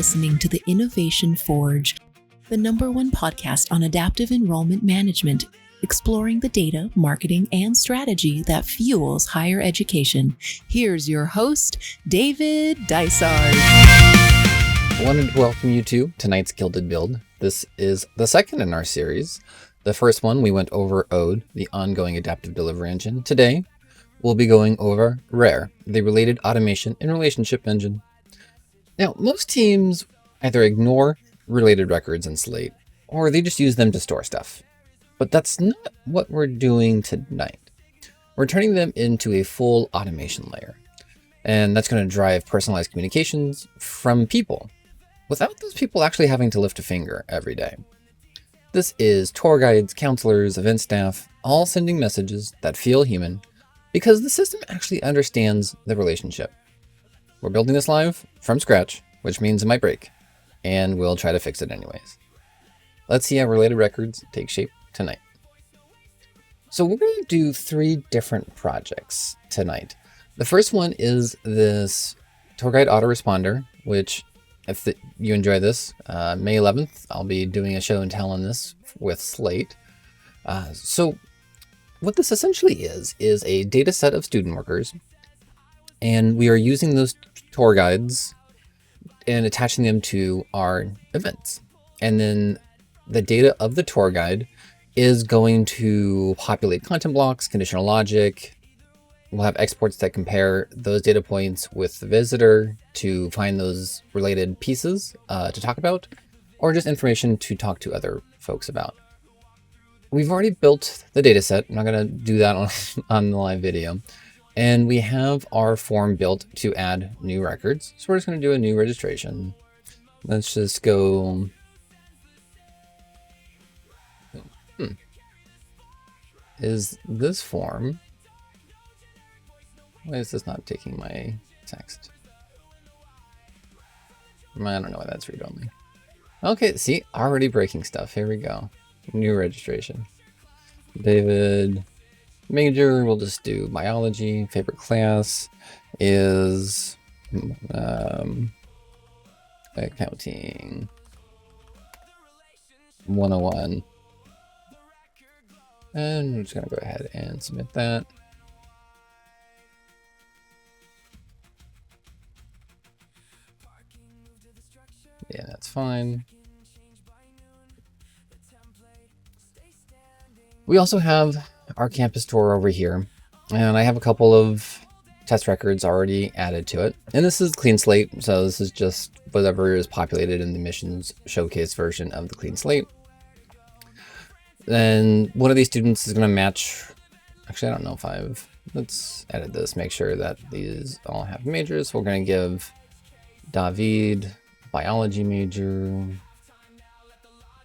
listening to the Innovation Forge, the #1 podcast on adaptive enrollment management, exploring the data, marketing, and strategy that fuels higher education. Here's your host, David Dysart. I wanted to welcome you to tonight's Gilded Build. This is the second in our series. The first one, we went over Ode, the ongoing adaptive delivery engine. Today, we'll be going over Rare, the related automation and relationship engine. Now, most teams either ignore related records in Slate, or they just use them to store stuff. But that's not what we're doing tonight. We're turning them into a full automation layer. And that's going to drive personalized communications from people, without those people actually having to lift a finger every day. This is tour guides, counselors, event staff, all sending messages that feel human because the system actually understands the relationship. We're building this live from scratch, which means it might break, and we'll try to fix it anyways. Let's see how related records take shape tonight. So we're going to do 3 different projects tonight. The first one is this tour guide autoresponder, which if you enjoy this, May 11th, I'll be doing a show and tell on this with Slate. So what this essentially is a data set of student workers, and we are using those tour guides and attaching them to our events. And then the data of the tour guide is going to populate content blocks, conditional logic. We'll have exports that compare those data points with the visitor to find those related pieces to talk about, or just information to talk to other folks about. We've already built the data set. I'm not going to do that on the live video. And we have our form built to add new records. So we're just going to do a new registration. Let's just go. Is this form? Why is this not taking my text? I don't know why that's read-only. Okay, see, already breaking stuff. Here we go. New registration. David major, we'll just do biology. Favorite class is accounting 101. And we're just going to go ahead and submit that. Yeah, that's fine. We also have our campus tour over here, and I have a couple of test records already added to it. And this is clean slate, so this is just whatever is populated in the missions showcase version of the clean slate. Then one of these students is going to match. Actually, I don't know if let's edit this, make sure that these all have majors. So we're going to give David biology major,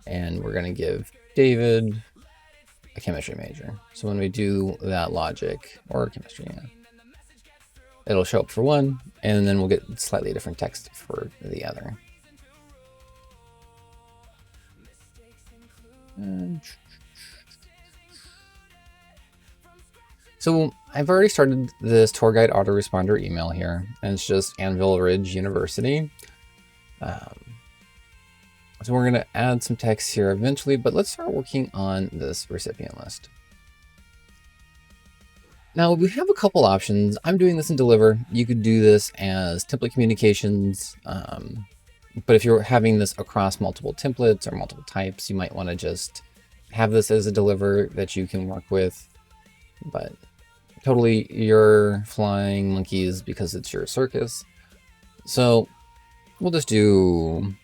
and we're going to give David a chemistry major. So when we do that logic, or chemistry, yeah, it'll show up for one, and then we'll get slightly different text for the other. So I've already started this tour guide autoresponder email here, and it's just Anvil Ridge University. So we're going to add some text here eventually, but let's start working on this recipient list. Now we have a couple options. I'm doing this in Deliver. You could do this as template communications, but if you're having this across multiple templates or multiple types, you might want to just have this as a Deliver that you can work with. But totally you're flying monkeys because it's your circus. So we'll just do,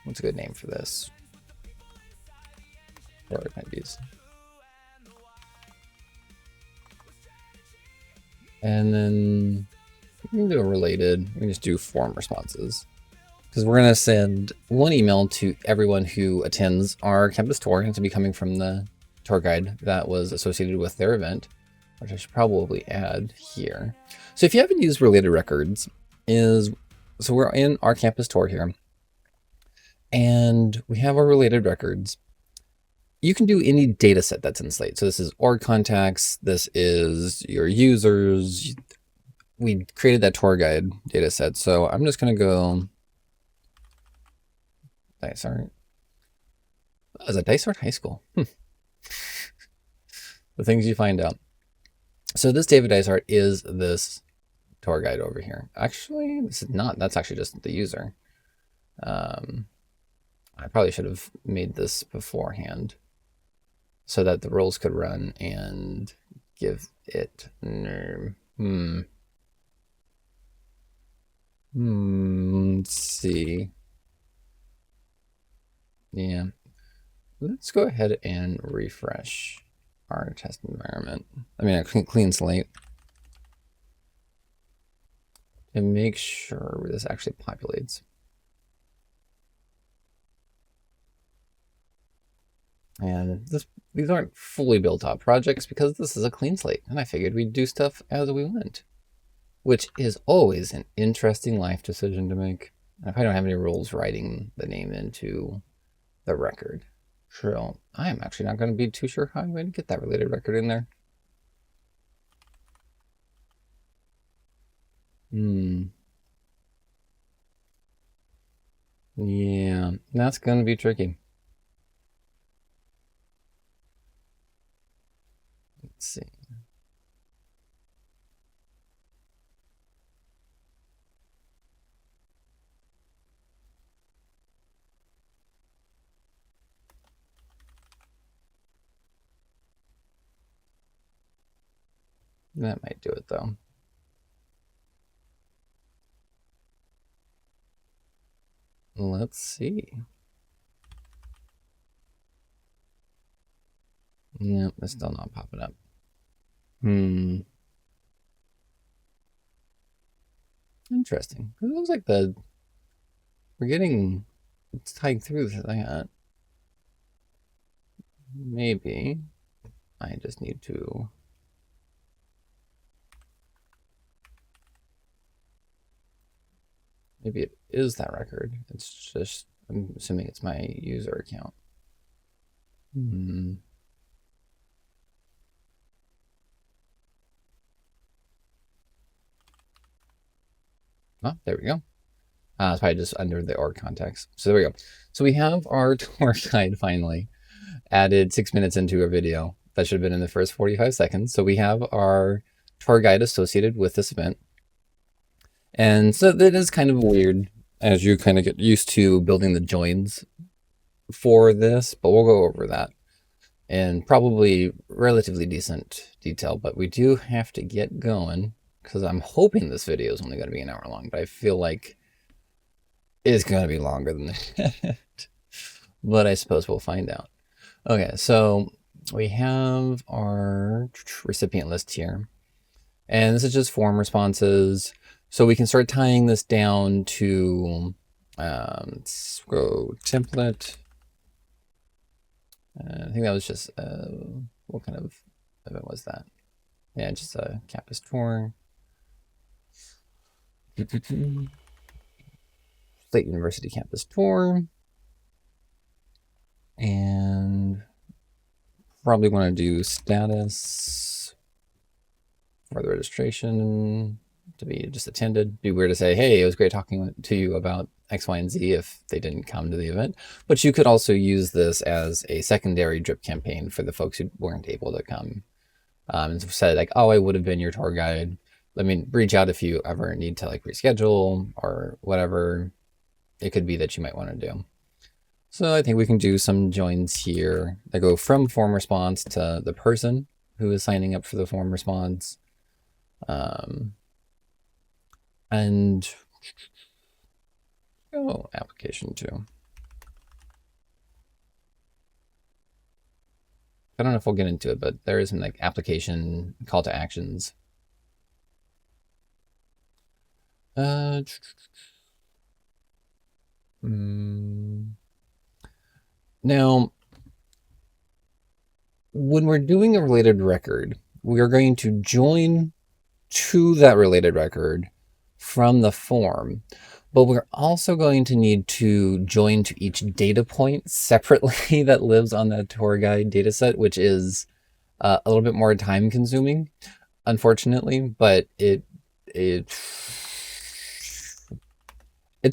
what's a good name for this? Or it might be. And then we can do a related, we can just do form responses. Because we're going to send one email to everyone who attends our campus tour, and to be coming from the tour guide that was associated with their event, which I should probably add here. So if you haven't used related records, so we're in our campus tour here, and we have our related records. You can do any data set that's in Slate. So this is org contacts, this is your users, we created that tour guide data set. So I'm just going to go Dysart. Is it Dysart High School? The things you find out. So this David Dysart is this tour guide over here. Actually, this is not. That's actually just the user. I probably should have made this beforehand so that the roles could run and give it let's see. Yeah. Let's go ahead and refresh our test environment. I mean, a clean slate. And make sure this actually populates. And these aren't fully built out projects because this is a clean slate. And I figured we'd do stuff as we went, which is always an interesting life decision to make. If I don't have any rules writing the name into the record. So I am actually not going to be too sure how I'm going to get that related record in there. Yeah, that's going to be tricky. Let's see. That might do it though. Let's see. Nope, it's still not popping up. Interesting. It looks like we're getting it's tying through that. Maybe I just need to. Maybe it is that record. It's just, I'm assuming it's my user account. Oh, there we go. It's probably just under the org context. So there we go. So we have our tour guide finally added 6 minutes into a video. That should have been in the first 45 seconds. So we have our tour guide associated with this event. And so that is kind of weird as you kind of get used to building the joins for this, but we'll go over that in probably relatively decent detail. But we do have to get going because I'm hoping this video is only going to be an hour long, but I feel like it's going to be longer than that. But I suppose we'll find out. Okay, so we have our recipient list here. And this is just form responses. So we can start tying this down to, let's go template. I think that was just, what kind of event was that? Yeah, just a campus tour. Slate University campus tour. And probably want to do status for the registration to be just attended. Be weird to say, hey, it was great talking to you about X, Y, and Z if they didn't come to the event. But you could also use this as a secondary drip campaign for the folks who weren't able to come. And said like, oh, I would have been your tour guide. Let me reach out if you ever need to like reschedule or whatever it could be that you might want to do. So I think we can do some joins here that go from form response to the person who is signing up for the form response. And application too. I don't know if we'll get into it, but there is some like application call to actions. Now, when we're doing a related record, we are going to join to that related record from the form, but we're also going to need to join to each data point separately that lives on that tour guide data set, which is a little bit more time consuming, unfortunately, but it it's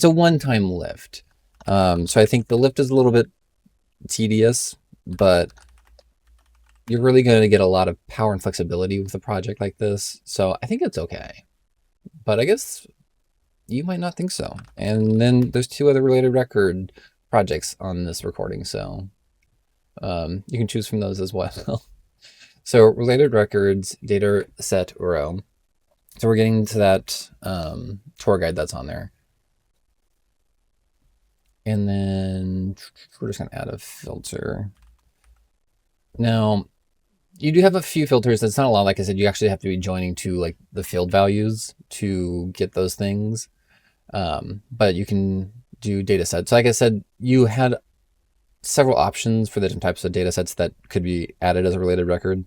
a one-time lift. So I think the lift is a little bit tedious, but you're really going to get a lot of power and flexibility with a project like this. So I think it's okay. But I guess you might not think so. And then there's 2 other related record projects on this recording, so you can choose from those as well. So related records, data set row. So we're getting to that tour guide that's on there. And then we're just going to add a filter. Now, you do have a few filters. That's not a lot. Like I said, you actually have to be joining to like the field values to get those things. But you can do data sets. So like I said, you had several options for the different types of data sets that could be added as a related record.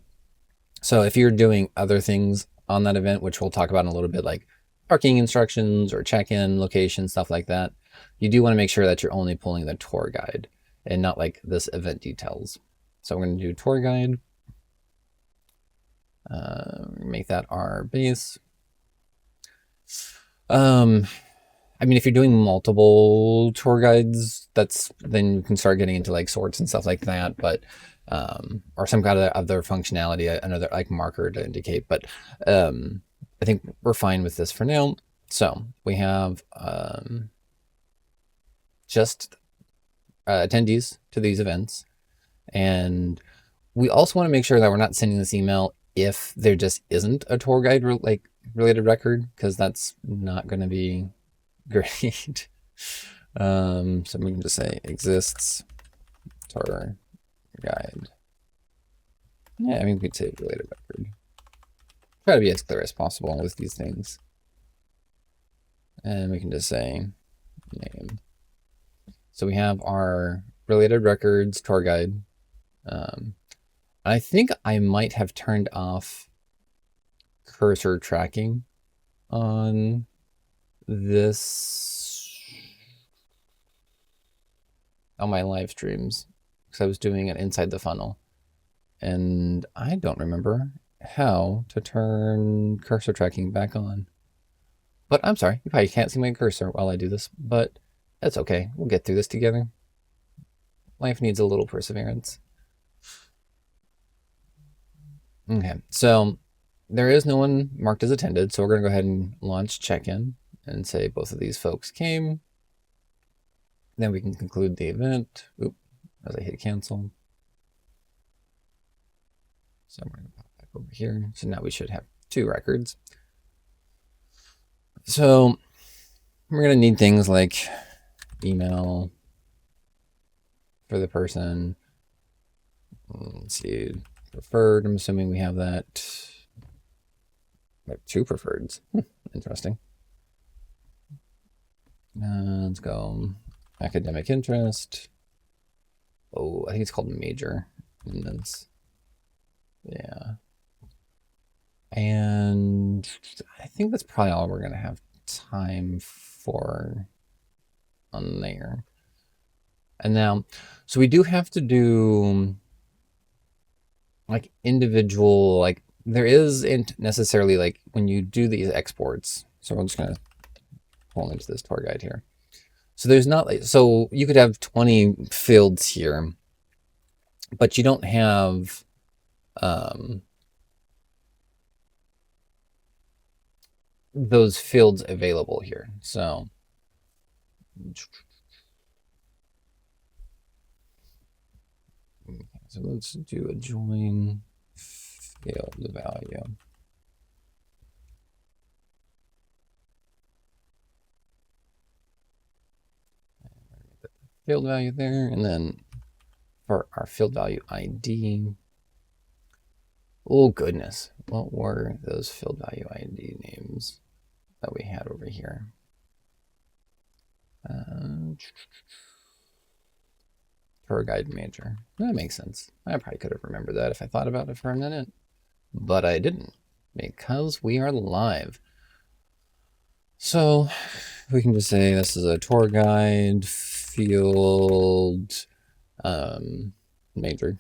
So if you're doing other things on that event, which we'll talk about in a little bit, like parking instructions or check-in location, stuff like that, you do want to make sure that you're only pulling the tour guide and not like this event details. So we're going to do tour guide. Make that our base. I mean, if you're doing multiple tour guides, then you can start getting into like sorts and stuff like that, but or some kind of other functionality, another like marker to indicate. But I think we're fine with this for now. So we have just attendees to these events, and we also want to make sure that we're not sending this email if there just isn't a tour guide related record, because that's not going to be great. So we can just say exists tour guide. Yeah, I mean, we could say related record. Try to be as clear as possible with these things. And we can just say name. So we have our related records tour guide. I think I might have turned off cursor tracking on this on my live streams because I was doing it inside the funnel, and I don't remember how to turn cursor tracking back on. But I'm sorry, you probably can't see my cursor while I do this, but that's okay. We'll get through this together. Life needs a little perseverance. Okay, so there is no one marked as attended, so we're going to go ahead and launch check-in and say both of these folks came. Then we can conclude the event. Oop, as I hit cancel. So we're going to pop back over here. So now we should have 2 records. So we're going to need things like email for the person. Let's see, preferred. I'm assuming we have that. We have 2 preferreds. Interesting. Let's go academic interest. Oh, I think it's called major. And that's, yeah. And I think that's probably all we're going to have time for on there. And now, so we do have to do like individual, like there isn't necessarily like when you do these exports. So I'm just going to pull into this tour guide here. So there's not like, so you could have 20 fields here, but you don't have those fields available here. So let's do a join field value. Field value there, and then for our field value ID. Oh goodness, what were those field value ID names that we had over here? Tour guide major. That makes sense. I probably could have remembered that if I thought about it for a minute, but I didn't because we are live. So we can just say this is a tour guide field major.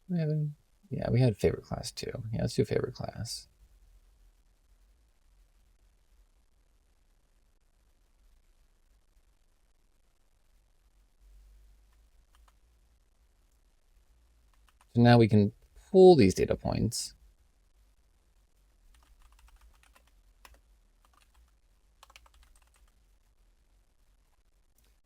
Yeah, we had favorite class too. Yeah, let's do favorite class. So now we can pull these data points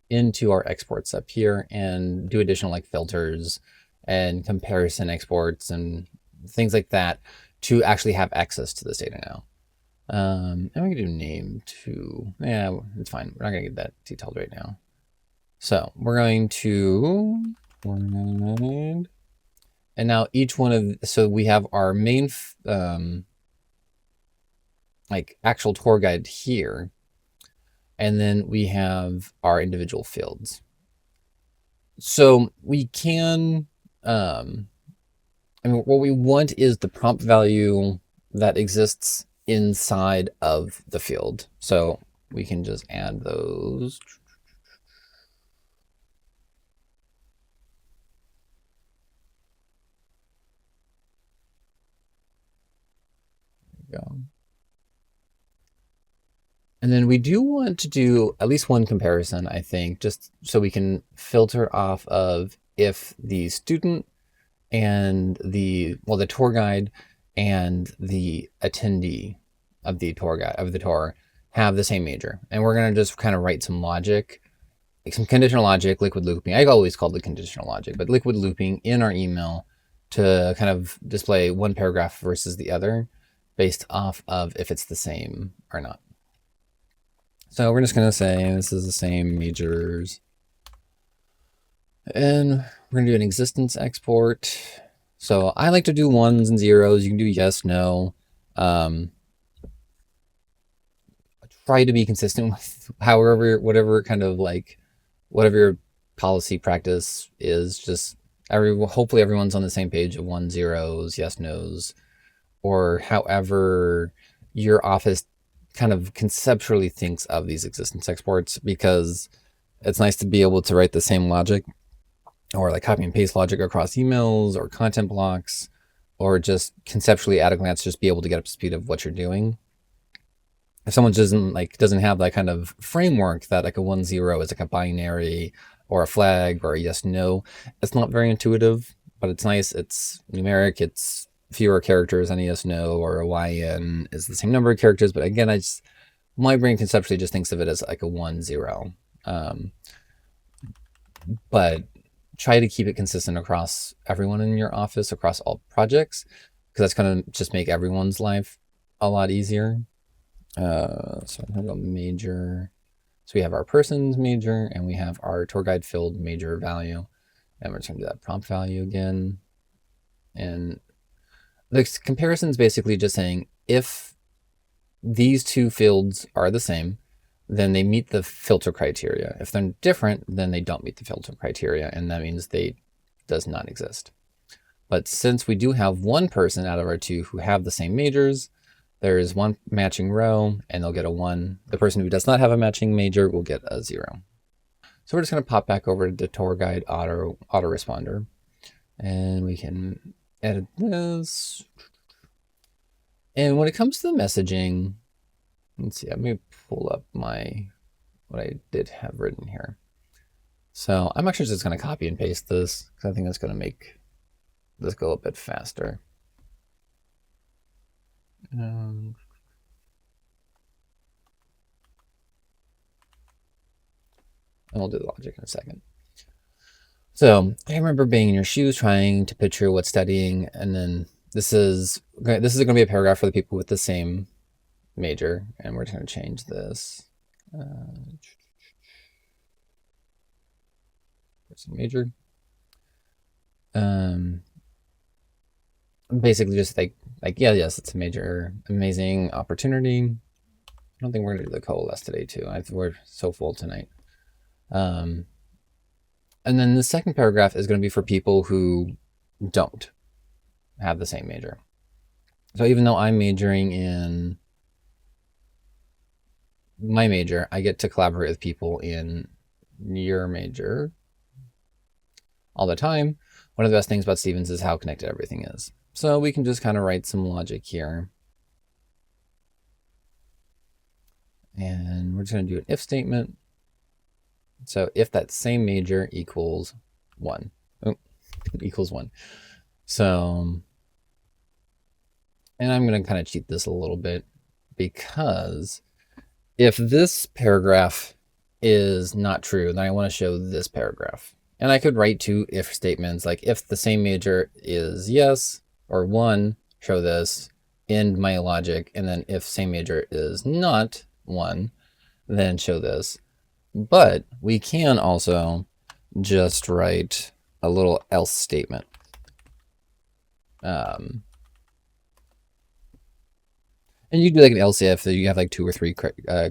into our exports up here and do additional like filters and comparison exports and things like that to actually have access to this data now. And we can do name too. Yeah, it's fine. We're not going to get that detailed right now. So we're going to, and now each one of, so we have our main, like actual tour guide here. And then we have our individual fields. So we can, I mean, what we want is the prompt value that exists inside of the field. So we can just add those. There we go. And then we do want to do at least one comparison, I think, just so we can filter off of if the student and the tour guide and the attendee of the tour have the same major. And we're going to just kind of write some logic, like some conditional logic, liquid looping. I always called it conditional logic, but liquid looping in our email to kind of display one paragraph versus the other based off of if it's the same or not. So we're just going to say this is the same majors. And we're going to do an existence export. So I like to do ones and zeros. You can do yes, no. Try to be consistent with whatever kind of like, whatever your policy practice is. Just hopefully everyone's on the same page of ones, zeros, yes, nos, or however your office kind of conceptually thinks of these existence exports, because it's nice to be able to write the same logic or like copy and paste logic across emails or content blocks, or just conceptually at a glance, just be able to get up to speed of what you're doing. If someone doesn't have that kind of framework that like a 1-0 is like a binary or a flag or a yes, no, it's not very intuitive, but it's nice. It's numeric. It's fewer characters on a yes, no, or a YN is the same number of characters. But again, my brain conceptually just thinks of it as like a 1-0. But try to keep it consistent across everyone in your office, across all projects, because that's going to just make everyone's life a lot easier. So I'm going to go major. So we have our person's major and we have our tour guide field major value. And we're just going to do that prompt value again. And the comparison is basically just saying if these two fields are the same, then they meet the filter criteria. If they're different, then they don't meet the filter criteria, and that means they does not exist. But since we do have one person out of our two who have the same majors, there is one matching row, and they'll get a 1. The person who does not have a matching major will get a 0. So we're just going to pop back over to the tour guide autoresponder, and we can edit this. And when it comes to the messaging, let's see, let me pull up what I did have written here. So I'm actually just going to copy and paste this because I think that's going to make this go a bit faster. And we'll do the logic in a second. So I remember being in your shoes trying to picture what's studying, and then this is going to be a paragraph for the people with the same major, and we're just going to change this. Major. Basically just like yes, it's a major, amazing opportunity. I don't think we're going to do the coalesce today too. We're so full tonight. And then the second paragraph is going to be for people who don't have the same major. So even though I'm majoring in my major, I get to collaborate with people in your major all the time, one of the best things about Stevens is how connected everything is. So we can just kind of write some logic here. And we're just going to do an if statement. So if that same major equals 1. Equals 1. So, and I'm going to kind of cheat this a little bit, because if this paragraph is not true, then I want to show this paragraph. And I could write two if statements, like if the same major is yes or 1, show this, end my logic, and then if same major is not 1, then show this. But we can also just write a little else statement. And you do like an else if you have like 2 or 3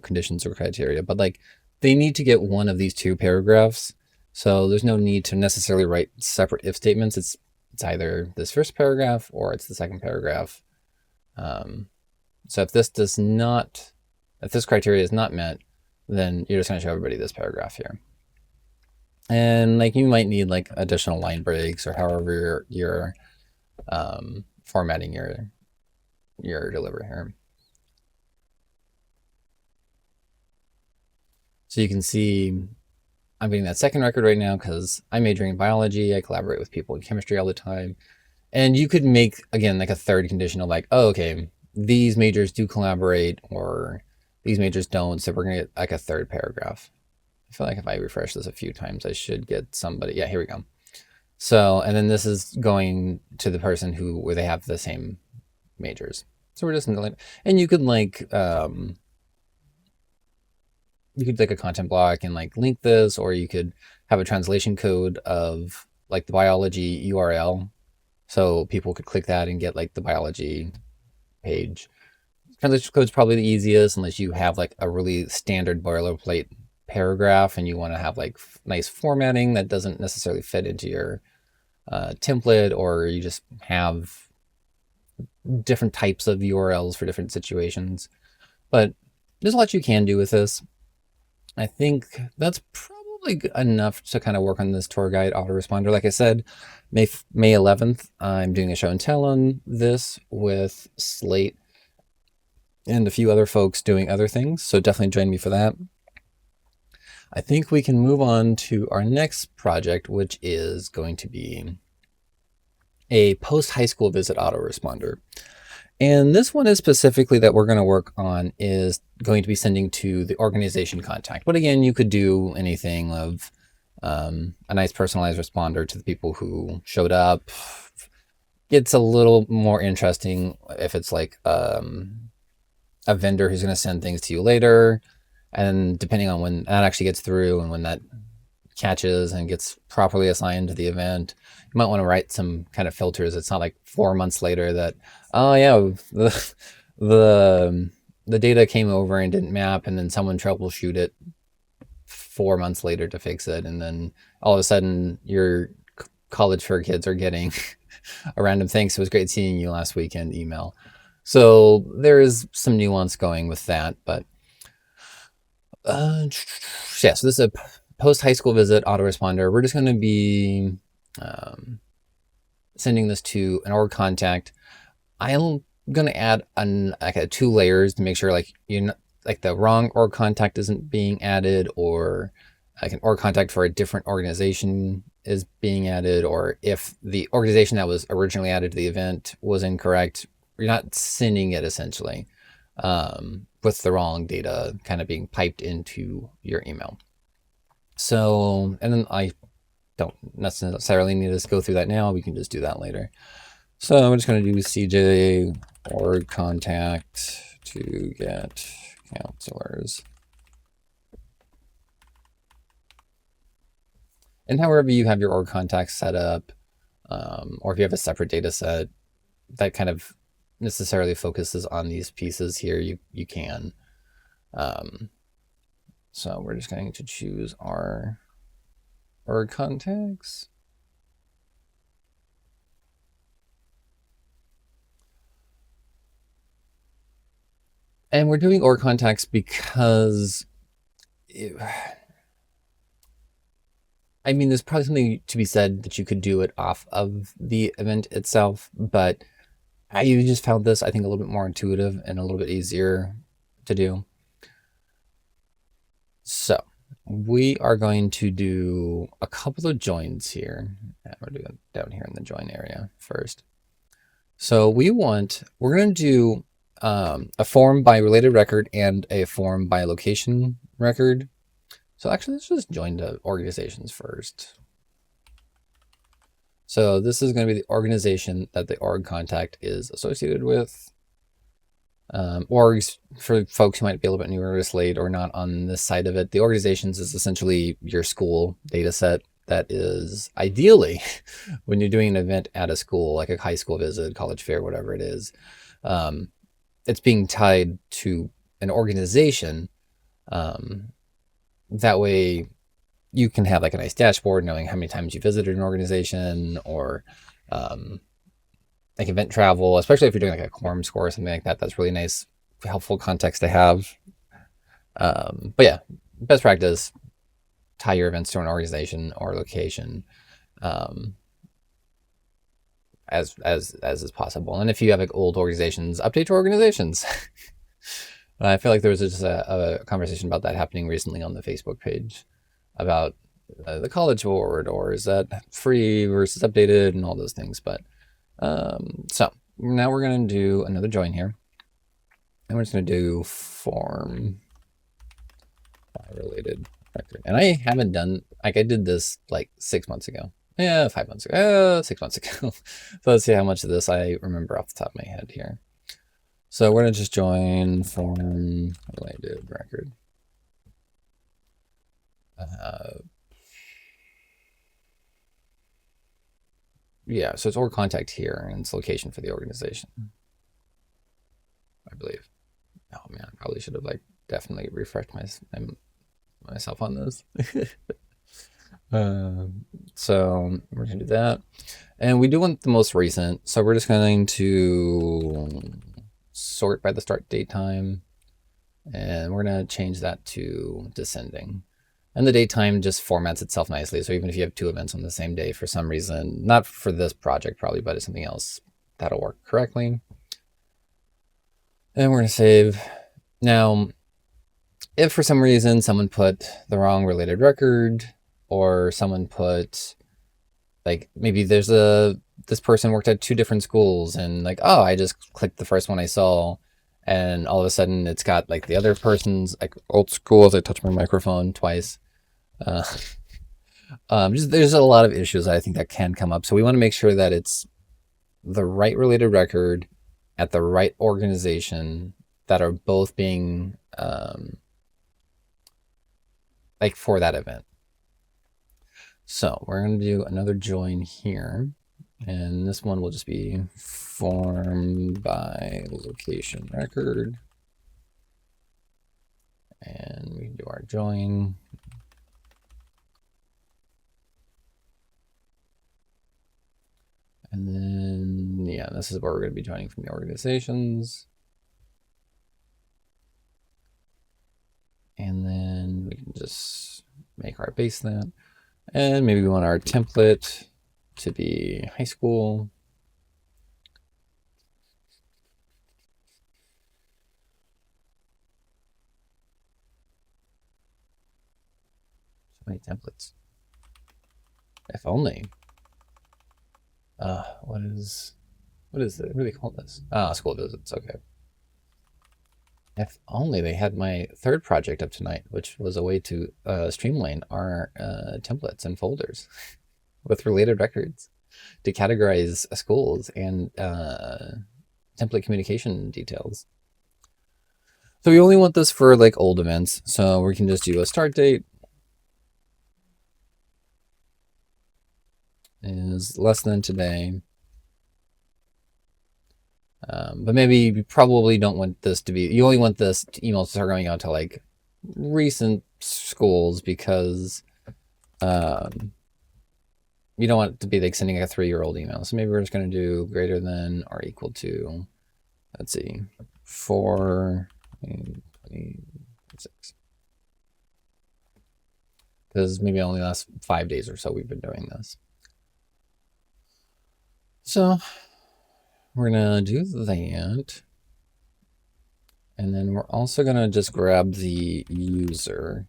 conditions or criteria, but like they need to get one of these 2 paragraphs. So there's no need to necessarily write separate if statements. It's either this first paragraph or it's the second paragraph. So if this criteria is not met, then you're just going to show everybody this paragraph here. And like you might need like additional line breaks or however you're formatting your delivery here. So you can see I'm getting that second record right now because I'm majoring in biology. I collaborate with people in chemistry all the time. And you could make, again, like a third condition of like, oh, okay, these majors do collaborate or these majors don't. So we're going to get like a third paragraph. I feel like if I refresh this a few times, I should get somebody. Yeah, here we go. So, and then this is going to the person where they have the same majors. So we're just, and you could like, a content block and like link this, or you could have a translation code of like the biology URL. So people could click that and get like the biology page. Translation code is probably the easiest unless you have like a really standard boilerplate paragraph and you want to have like nice formatting that doesn't necessarily fit into your template, or you just have different types of URLs for different situations. But there's a lot you can do with this. I think that's probably enough to kind of work on this tour guide autoresponder. Like I said, May 11th, I'm doing a show and tell on this with Slate and a few other folks doing other things. So definitely join me for that. I think we can move on to our next project, which is going to be a post-high school visit autoresponder. And this one is specifically that we're going to work on is going to be sending to the organization contact. But again, you could do anything of a nice personalized responder to the people who showed up. It's a little more interesting if it's like a vendor who's going to send things to you later. And depending on when that actually gets through and when that catches and gets properly assigned to the event, you might want to write some kind of filters. It's not like 4 months later that, oh yeah, the data came over and didn't map, and then someone troubleshoot it 4 months later to fix it, and then all of a sudden your college fair kids are getting a random thanks, it was great seeing you last weekend email. So there is some nuance going with that, but yeah, so this is a post-high school visit autoresponder. We're just going to be sending this to an org contact. I'm going to add like 2 layers to make sure like you're not, like the wrong org contact isn't being added, or like an org contact for a different organization is being added, or if the organization that was originally added to the event was incorrect, you're not sending it essentially with the wrong data kind of being piped into your email. So, and then I don't necessarily need to go through that now. We can just do that later. So I'm just going to do CJ org contact to get counselors. And however you have your org contacts set up, or if you have a separate data set that kind of necessarily focuses on these pieces here, you can. So we're just going to choose our org contacts. And we're doing org contacts because I mean, there's probably something to be said that you could do it off of the event itself, but I just found this, I think, a little bit more intuitive and a little bit easier to do. So we are going to do a couple of joins here. We're doing it down here in the join area first. So we're going to do a form by related record and a form by location record. So actually, let's just join the organizations first. So this is going to be the organization that the org contact is associated with. Orgs, for folks who might be a little bit newer to Slate or not on this side of it, the organizations is essentially your school data set that is ideally when you're doing an event at a school, like a high school visit, college fair, whatever it is, it's being tied to an organization. That way you can have like a nice dashboard knowing how many times you visited an organization, or like event travel, especially if you're doing like a quorum score or something like that. That's really nice, helpful context to have. But yeah, best practice, tie your events to an organization or location as is possible. And if you have like old organizations, update to organizations. I feel like there was just a conversation about that happening recently on the Facebook page about the College Board, or is that free versus updated and all those things. But so now we're going to do another join here, and we're just going to do form by related record. And I haven't done, like, I did this like 6 months ago. Yeah, 5 months ago, 6 months ago. So let's see how much of this I remember off the top of my head here. So we're going to just join form related record. Yeah, so it's org contact here, and it's location for the organization, I believe. Oh man, I probably should have like definitely refreshed myself on this. So we're gonna do that, and we do want the most recent. So we're just going to sort by the start date time, and we're gonna change that to descending. And the date time just formats itself nicely. So even if you have two events on the same day for some reason, not for this project probably, but it's something else, that'll work correctly. And we're gonna save. Now, if for some reason someone put the wrong related record, or someone put, like, maybe there's this person worked at two different schools, and like, oh, I just clicked the first one I saw, and all of a sudden it's got like the other person's like old school as I touched my microphone twice. There's a lot of issues I think that can come up. So we want to make sure that it's the right related record at the right organization that are both being like for that event. So we're going to do another join here, and this one will just be form by location record, and we can do our join. And then, yeah, this is where we're going to be joining from the organizations. And then we can just make our base that. And maybe we want our template to be high school. So many templates. If only. What is it? What do they call this? School visits. Okay. If only they had my third project up tonight, which was a way to streamline our templates and folders with related records to categorize schools and template communication details. So we only want this for like old events. So we can just do a start date is less than today. But maybe you probably don't want this to be, you only want this email to start going out to like recent schools, because you don't want it to be like sending a 3-year-old email. So maybe we're just going to do greater than or equal to, let's see, 4, 26. because maybe only the last 5 days or so we've been doing this. So we're gonna do that. And then we're also gonna just grab the user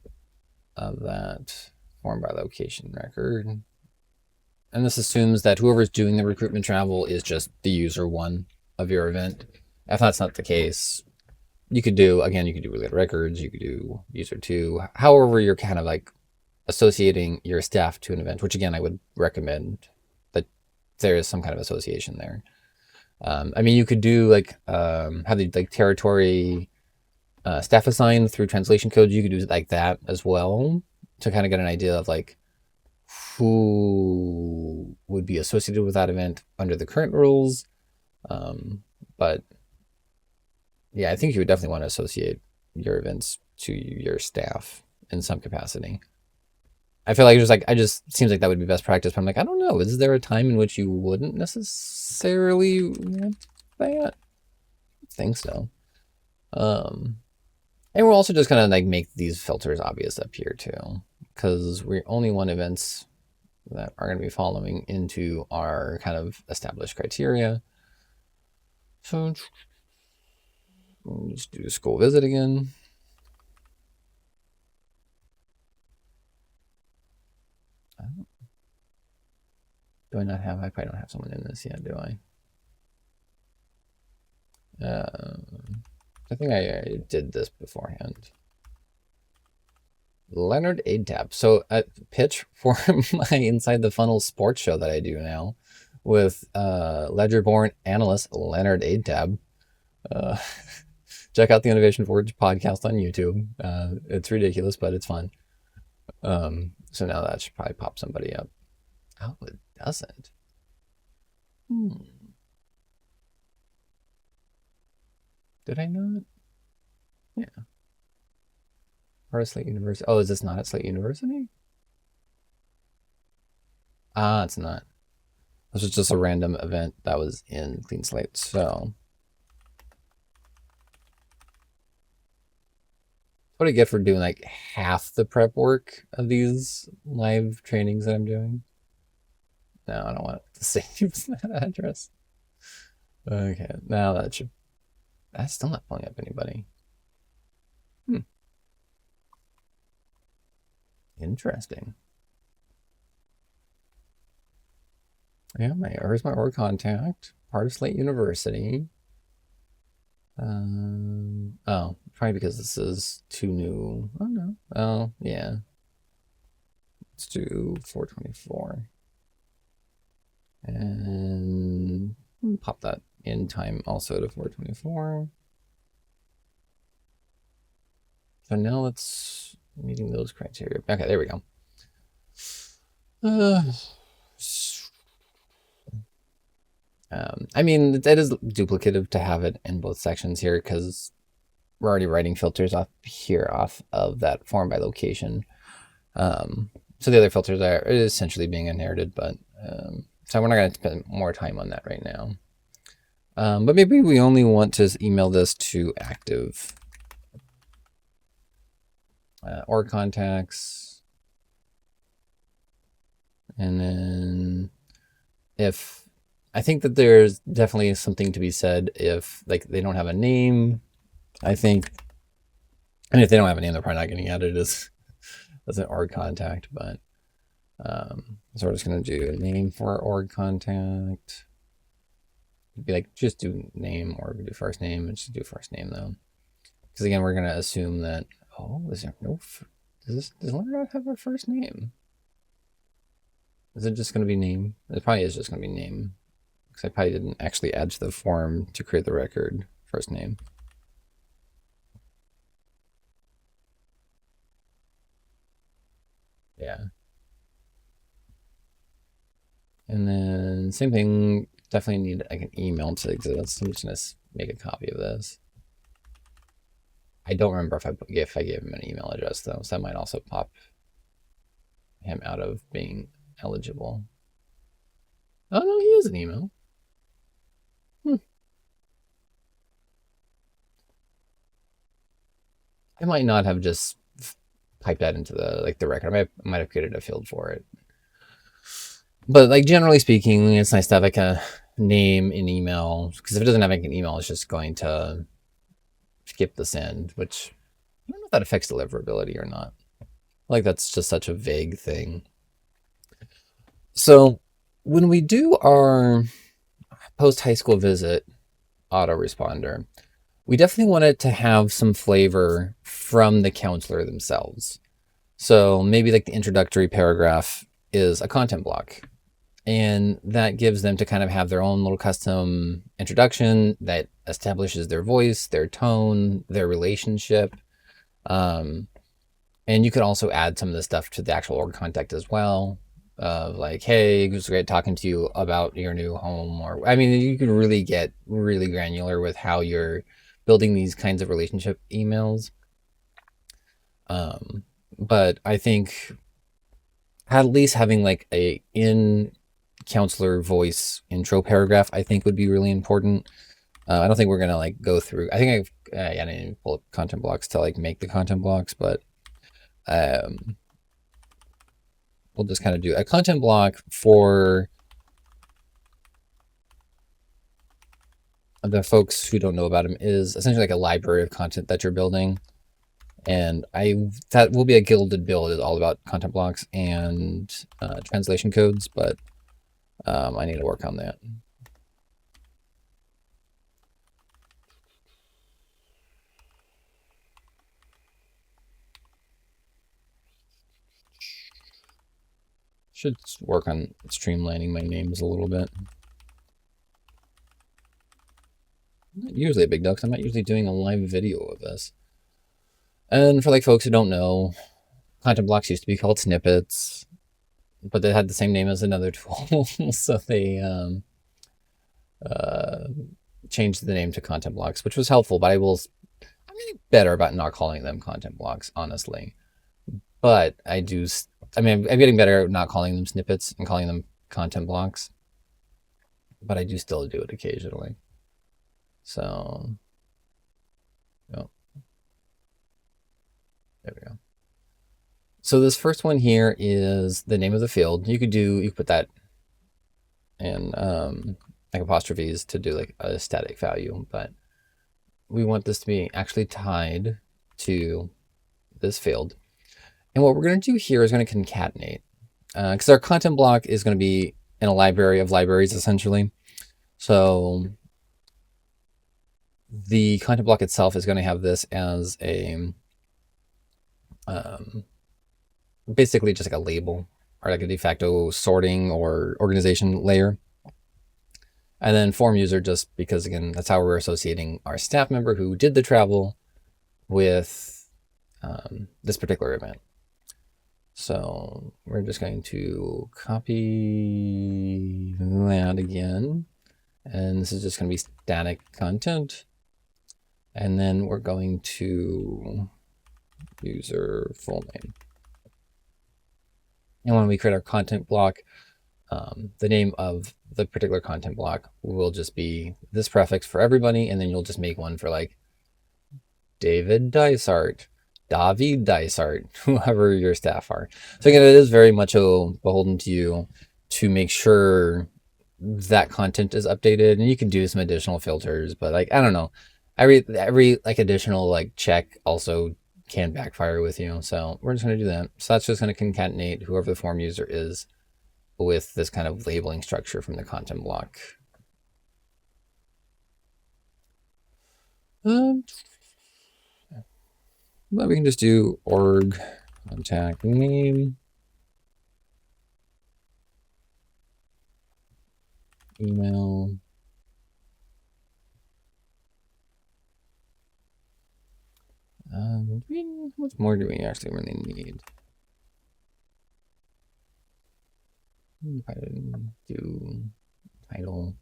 of that form by location record. And this assumes that whoever's doing the recruitment travel is just the user one of your event. If that's not the case, you could do related records, you could do user two, however you're kind of like associating your staff to an event, which again, I would recommend that there is some kind of association there. I mean, you could do like, have the like territory staff assigned through translation codes. You could do it like that as well to kind of get an idea of like who would be associated with that event under the current rules. But yeah, I think you would definitely want to associate your events to your staff in some capacity. I feel like it just seems like that would be best practice, but I'm like, I don't know. Is there a time in which you wouldn't necessarily want that? I think so. And we're also just gonna like make these filters obvious up here too, because we only want events that are gonna be following into our kind of established criteria. So we'll just do a school visit again. Do I not have? I probably don't have someone in this yet, do I? I think I did this beforehand. Leonard Aidtab. So pitch for my Inside the Funnel sports show that I do now with Ledger-born analyst Leonard Aidtab. Check out the Innovation Forge podcast on YouTube. It's ridiculous, but it's fun. So now that should probably pop somebody up. Oh, it doesn't. Did I not? Yeah. Part of Slate University. Oh, is this not at Slate University? Ah, it's not. This was just a random event that was in Clean Slate. So what do I get for doing like half the prep work of these live trainings that I'm doing? No, I don't want to save that address. Okay, now that's still not pulling up anybody. Interesting. Yeah, here's my org contact. Part of Slate University. Oh, probably because this is too new. Oh no. Oh yeah. Let's do 424. And pop that in time also to 424. So now let's meeting those criteria. Okay, there we go. I mean, it is duplicative to have it in both sections here because we're already writing filters off of that form by location. So the other filters are essentially being inherited, but so we're not going to spend more time on that right now. But maybe we only want to email this to active org contacts. And then I think that there's definitely something to be said if like they don't have a name, I think. And if they don't have a name, they're probably not getting added as an org contact, but so we're just going to do a name for our org contact. It'd be like, just do name, or we do first name, and just do first name though. Because again, we're going to assume that, is there no, does Leonard have our first name? Is it just going to be name? It probably is just going to be name. Because I probably didn't actually add to the form to create the record first name. Yeah. And then same thing, definitely need like an email to exist. So I'm just going to make a copy of this. I don't remember if I gave him an email address though, so that might also pop him out of being eligible. Oh no, he has an email. I might not have just type that into the record. I might have created a field for it. But like generally speaking, it's nice to have like a name in email, because if it doesn't have like an email, it's just going to skip the send, which I don't know if that affects deliverability or not. Like that's just such a vague thing. So when we do our post high school visit autoresponder, we definitely want it to have some flavor from the counselor themselves. So maybe like the introductory paragraph is a content block, and that gives them to kind of have their own little custom introduction that establishes their voice, their tone, their relationship. And you could also add some of the stuff to the actual org contact as well. Like, hey, it was great talking to you about your new home. Or, I mean, you can really get really granular with how you're building these kinds of relationship emails. But I think at least having like a in counselor voice intro paragraph, I think would be really important. I don't think we're gonna like go through. I think I didn't even pull up content blocks to like make the content blocks, but we'll just kind of do a content block for the folks who don't know about them. Is essentially like a library of content that you're building. And that will be a Gilded Build, is all about content blocks and translation codes, but I need to work on that. Should work on streamlining my names a little bit. I'm not usually a big deal because I'm not usually doing a live video of this. And for like folks who don't know, content blocks used to be called snippets, but they had the same name as another tool, so they changed the name to content blocks, which was helpful. But I'm getting better about not calling them content blocks, honestly. But I'm getting better at not calling them snippets and calling them content blocks. But I do still do it occasionally. So, oh, there we go. So this first one here is the name of the field. You could put that in like apostrophes to do like a static value, but we want this to be actually tied to this field. And what we're going to do here is going to concatenate, because our content block is going to be in a library of libraries, essentially. So the content block itself is going to have this as a basically just like a label or like a de facto sorting or organization layer. And then form user, just because again, that's how we're associating our staff member who did the travel with this particular event. So we're just going to copy that again. And this is just going to be static content. And then we're going to user full name. And when we create our content block, the name of the particular content block will just be this prefix for everybody. And then you'll just make one for like David Dysart, David Dysart, whoever your staff are. So again, it is very much beholden to you to make sure that content is updated, and you can do some additional filters, but like, I don't know, every like additional like check also can backfire with you. So we're just going to do that. So that's just going to concatenate whoever the form user is with this kind of labeling structure from the content block. But we can just do org contact name, email, what more do we actually really need? I didn't do title.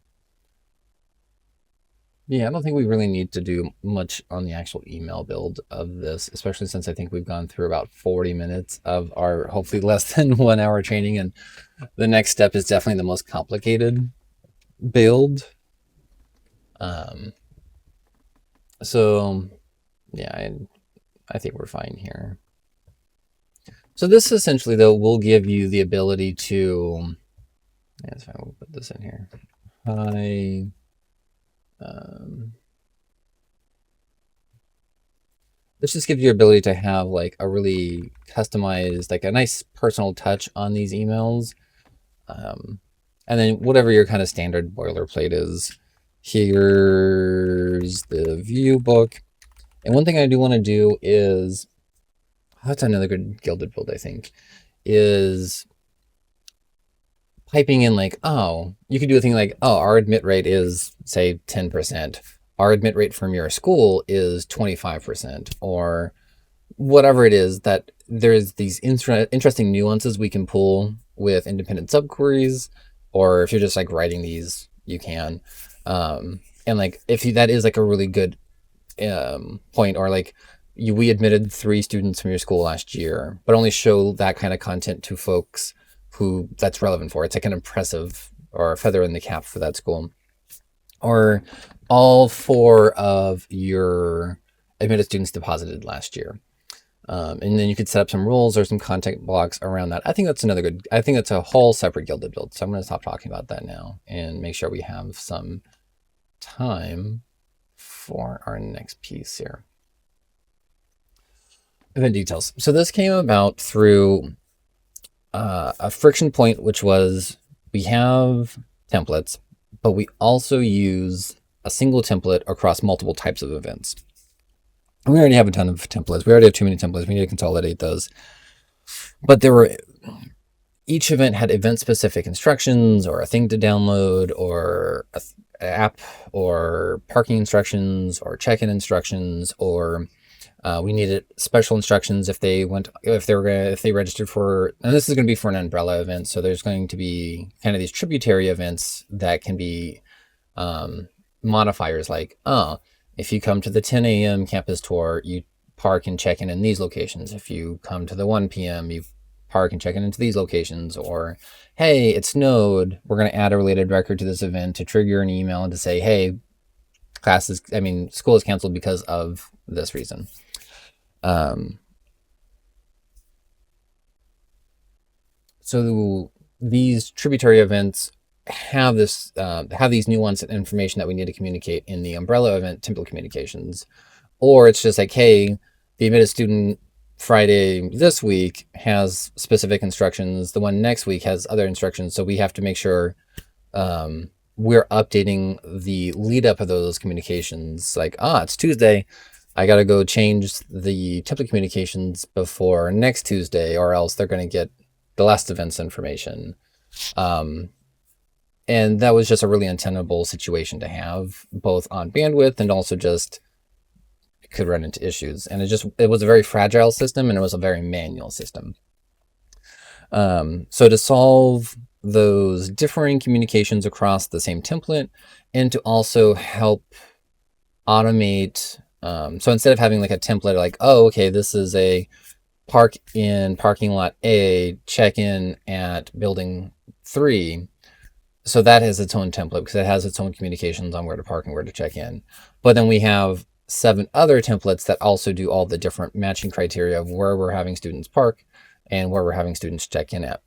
Yeah, I don't think we really need to do much on the actual email build of this, especially since I think we've gone through about 40 minutes of our hopefully less than 1 hour training, and the next step is definitely the most complicated build. So yeah, I think we're fine here. So this essentially, though, will give you the ability to, yeah, that's fine, we'll put this in here. Hi. This just gives you the ability to have like a really customized, like a nice personal touch on these emails. And then whatever your kind of standard boilerplate is. Here's the view book. And one thing I do want to do is, that's another good Gilded Build, I think, is piping in like, oh, you could do a thing like, oh, our admit rate is, say, 10%. Our admit rate from your school is 25%, or whatever it is, that there's these interesting nuances we can pull with independent subqueries, or if you're just like writing these, you can. And like, if that is like a really good point, or like we admitted 3 students from your school last year, but only show that kind of content to folks who that's relevant for. It's like an impressive or a feather in the cap for that school. Or all 4 of your admitted students deposited last year. And then you could set up some rules or some content blocks around that. I think that's another good, I think that's a whole separate Gilded Build. So I'm going to stop talking about that now and make sure we have some time for our next piece here. Event details. So this came about through a friction point, which was we have templates, but we also use a single template across multiple types of events. We already have a ton of templates. We already have too many templates. We need to consolidate those. But each event had event-specific instructions, or a thing to download, or an app, or parking instructions, or check-in instructions, or we needed special instructions if they registered for, and this is going to be for an umbrella event. So there's going to be kind of these tributary events that can be modifiers like, oh, if you come to the 10 a.m. campus tour, you park and check in these locations. If you come to the 1 p.m., you park and check in into these locations. Or, hey, it snowed, we're going to add a related record to this event to trigger an email and to say, hey, school is canceled because of this reason. So these tributary events have these nuanced information that we need to communicate in the umbrella event template communications. Or it's just like, hey, the admitted student Friday this week has specific instructions. The one next week has other instructions. So we have to make sure we're updating the lead up of those communications. Like, it's Tuesday, I got to go change the template communications before next Tuesday, or else they're going to get the last event's information. And that was just a really untenable situation to have, both on bandwidth and also just could run into issues. And it was a very fragile system, and it was a very manual system. So to solve those differing communications across the same template, and to also help automate, so instead of having like a template like, oh, okay, this is a park in parking lot A, check in at building 3. So that has its own template because it has its own communications on where to park and where to check in. But then we have 7 other templates that also do all the different matching criteria of where we're having students park and where we're having students check in at.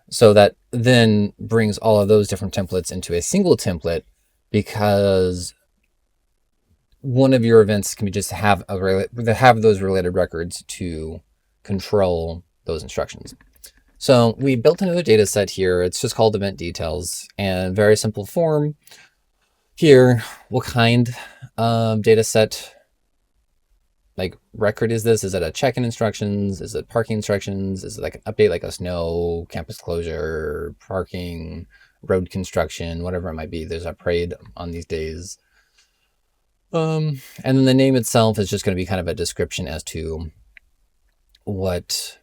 So that then brings all of those different templates into a single template, because one of your events can be just have those related records to control those instructions. So we built another data set here. It's just called event details, and very simple form here. What kind of data set, like record is this? Is it a check-in instructions? Is it parking instructions? Is it like an update, like a snow, campus closure, parking, road construction, whatever it might be? There's a parade on these days. And then the name itself is just going to be kind of a description as to what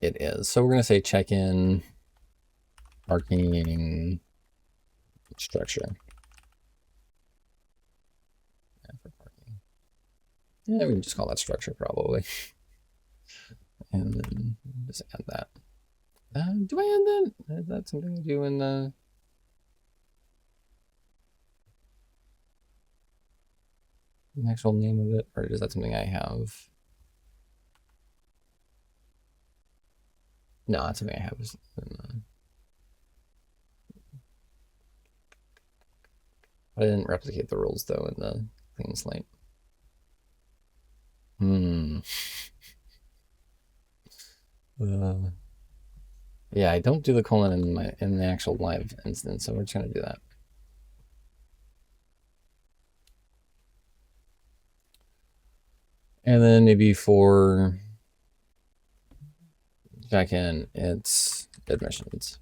it is. So we're going to say check-in parking structure. Yeah, we can just call that structure probably. And then just add that. Do I add that? Is that something to do in the actual name of it? Or is that something I have? No, that's something I have. I didn't replicate the rules though in the clean slate. Yeah, I don't do the colon in the actual live instance, so we're just gonna do that. And then maybe for check-in, it's admissions.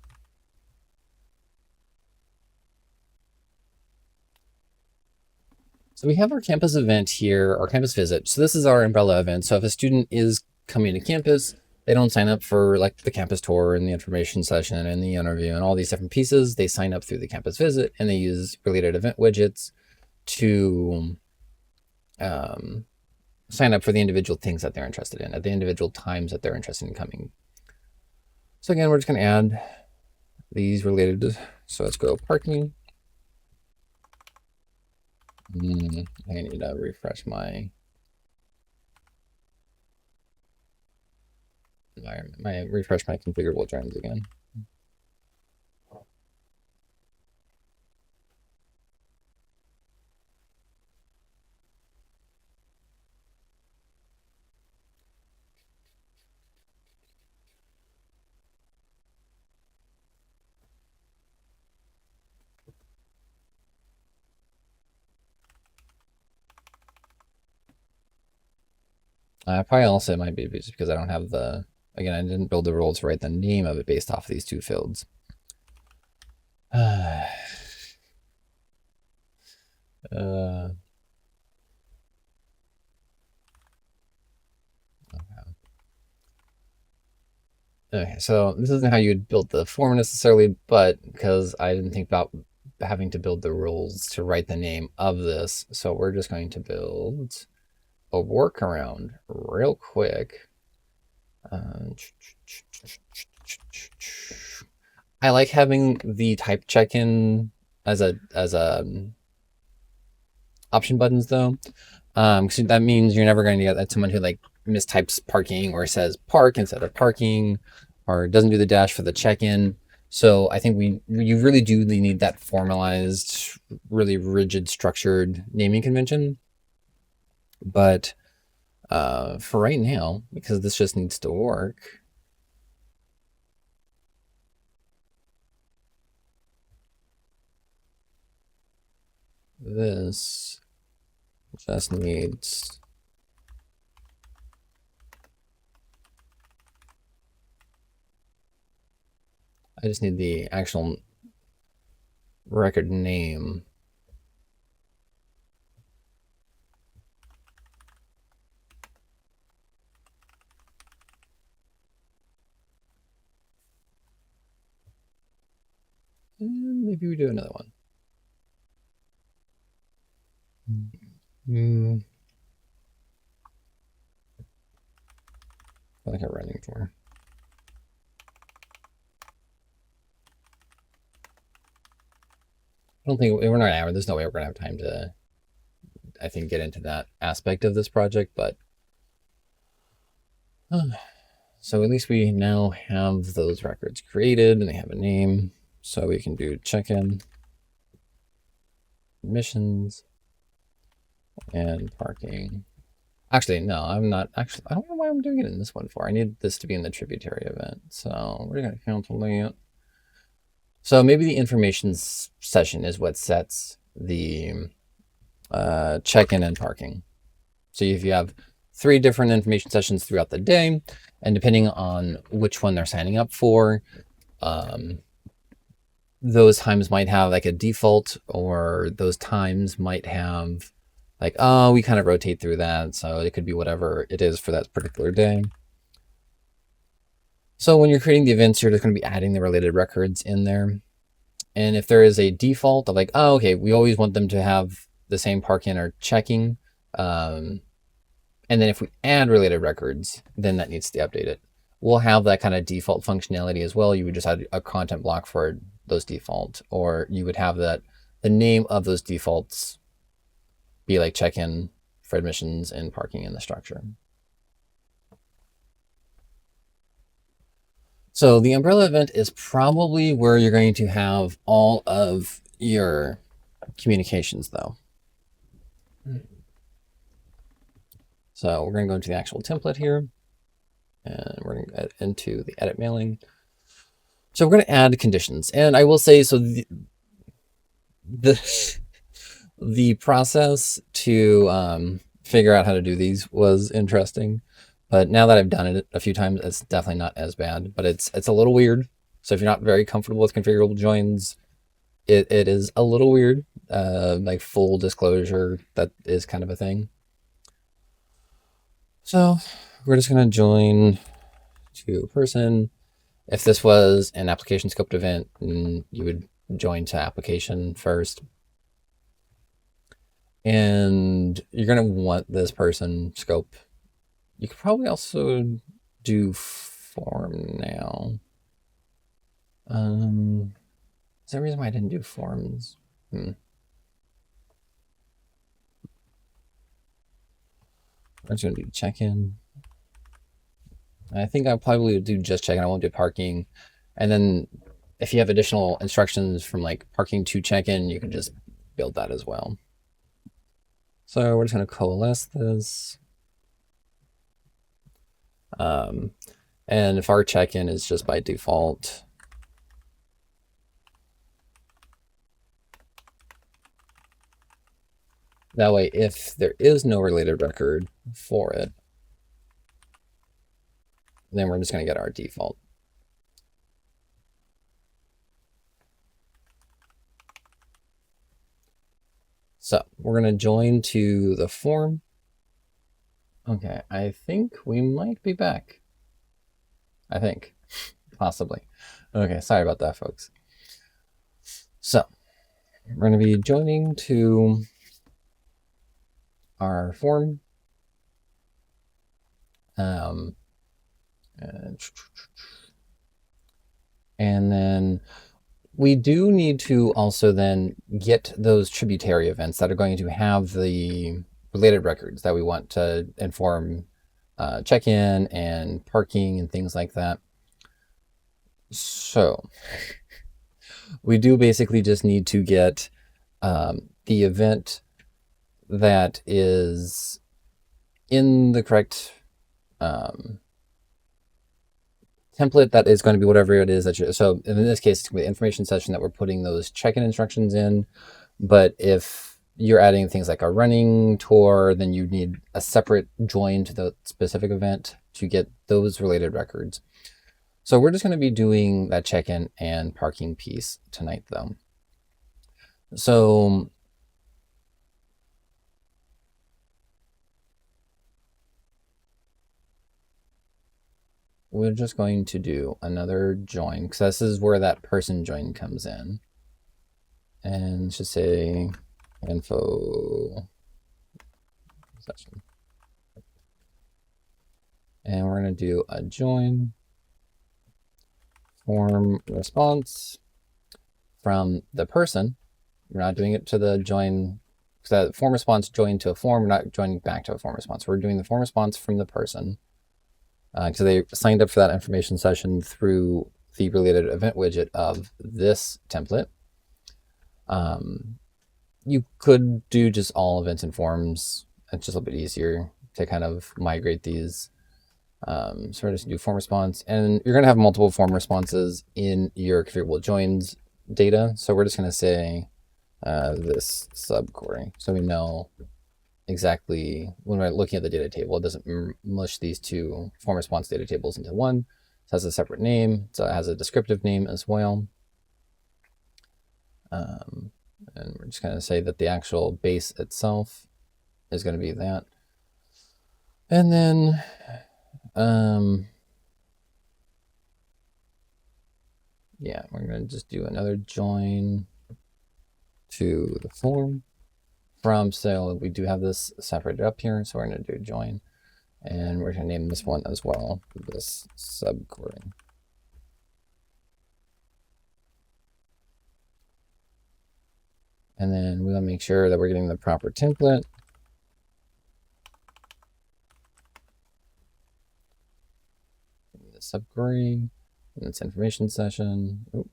So we have our campus event here, our campus visit. So this is our umbrella event. So if a student is coming to campus, they don't sign up for like the campus tour and the information session and the interview and all these different pieces. They sign up through the campus visit and they use related event widgets to sign up for the individual things that they're interested in at the individual times that they're interested in coming. So again, we're just going to add these related. So let's go parking. I need to refresh my environment, refresh my configurable joins again. Probably also it might be just because I don't have the, again, I didn't build the rule to write the name of it based off of these two fields. Okay, so this isn't how you'd build the form necessarily, but because I didn't think about having to build the rules to write the name of this, so we're just going to build a workaround real quick. I like having the type check-in as a option buttons though. So that means you're never going to get someone who like mistypes parking or says park instead of parking, or doesn't do the dash for the check-in. So I think you really do need that formalized, really rigid, structured naming convention. But for right now, because this just needs to work, this just needs I just need the actual record name. And maybe we do another one. Like a running tour. I don't think we're not. There's no way we're gonna have time to, I think, get into that aspect of this project, but so at least we now have those records created and they have a name, so we can do check-in, admissions, and parking. Actually, no, I'm not. Actually, I don't know why I'm doing it in this one for. I need this to be in the tributary event, so we're gonna cancel layout. So maybe the information session is what sets the check-in and parking. So if you have 3 different information sessions throughout the day, and depending on which one they're signing up for, those times might have like a default, or those times might have like, oh, we kind of rotate through that. So it could be whatever it is for that particular day. So when you're creating the events, you're just going to be adding the related records in there. And if there is a default of like, oh, okay, we always want them to have the same park-in or checking. And then if we add related records, then that needs to be updated. We'll have that kind of default functionality as well. You would just add a content block for those default, or you would have that the name of those defaults be like check-in for admissions and parking in the structure. So the umbrella event is probably where you're going to have all of your communications though. So we're going to go into the actual template here, and we're going to get into the edit mailing. So we're going to add conditions, and I will say, so the process to figure out how to do these was interesting, but now that I've done it a few times, it's definitely not as bad, but it's a little weird. So if you're not very comfortable with configurable joins, it is a little weird. Like full disclosure, that is kind of a thing. So we're just going to join to person. If this was an application scoped event, you would join to application first. And you're going to want this person scope. You could probably also do form now. Is there a reason why I didn't do forms? I'm just going to do check-in. I think I'll probably do just check-in. I won't do parking. And then if you have additional instructions from like parking to check-in, you can just build that as well. So we're just going to coalesce this. And if our check-in is just by default, that way, if there is no related record for it, then we're just going to get our default. So we're going to join to the form. Okay, I think we might be back. I think, possibly. Okay, sorry about that, folks. So we're going to be joining to our form. And then we do need to also then get those tributary events that are going to have the related records that we want to inform check-in and parking and things like that. So we do basically just need to get the event that is in the correct template that is going to be whatever it is that you're, so in this case, it's going to be the information session that we're putting those check-in instructions in. But if you're adding things like a running tour, then you need a separate join to the specific event to get those related records. So we're just going to be doing that check-in and parking piece tonight though. So we're just going to do another join because this is where that person join comes in. And just say info session. And we're going to do a join form response from the person. We're not doing it to the join, because the form response joined to a form. We're not joining back to a form response. We're doing the form response from the person. So they signed up for that information session through the related event widget of this template. You could do just all events and forms. It's just a little bit easier to kind of migrate these. So we're just do form response, and you're going to have multiple form responses in your configurable joins data. So we're just going to say this subquery, so we know exactly when we're looking at the data table, it doesn't mush these two form response data tables into one. It has a separate name, so it has a descriptive name as well. And we're just going to say that the actual base itself is going to be that. And then yeah, we're going to just do another join to the form from, so we do have this separated up here, so we're going to do join, and we're going to name this one as well, this subquery. And then we want to make sure that we're getting the proper template. The subquery, and it's information session. Oop.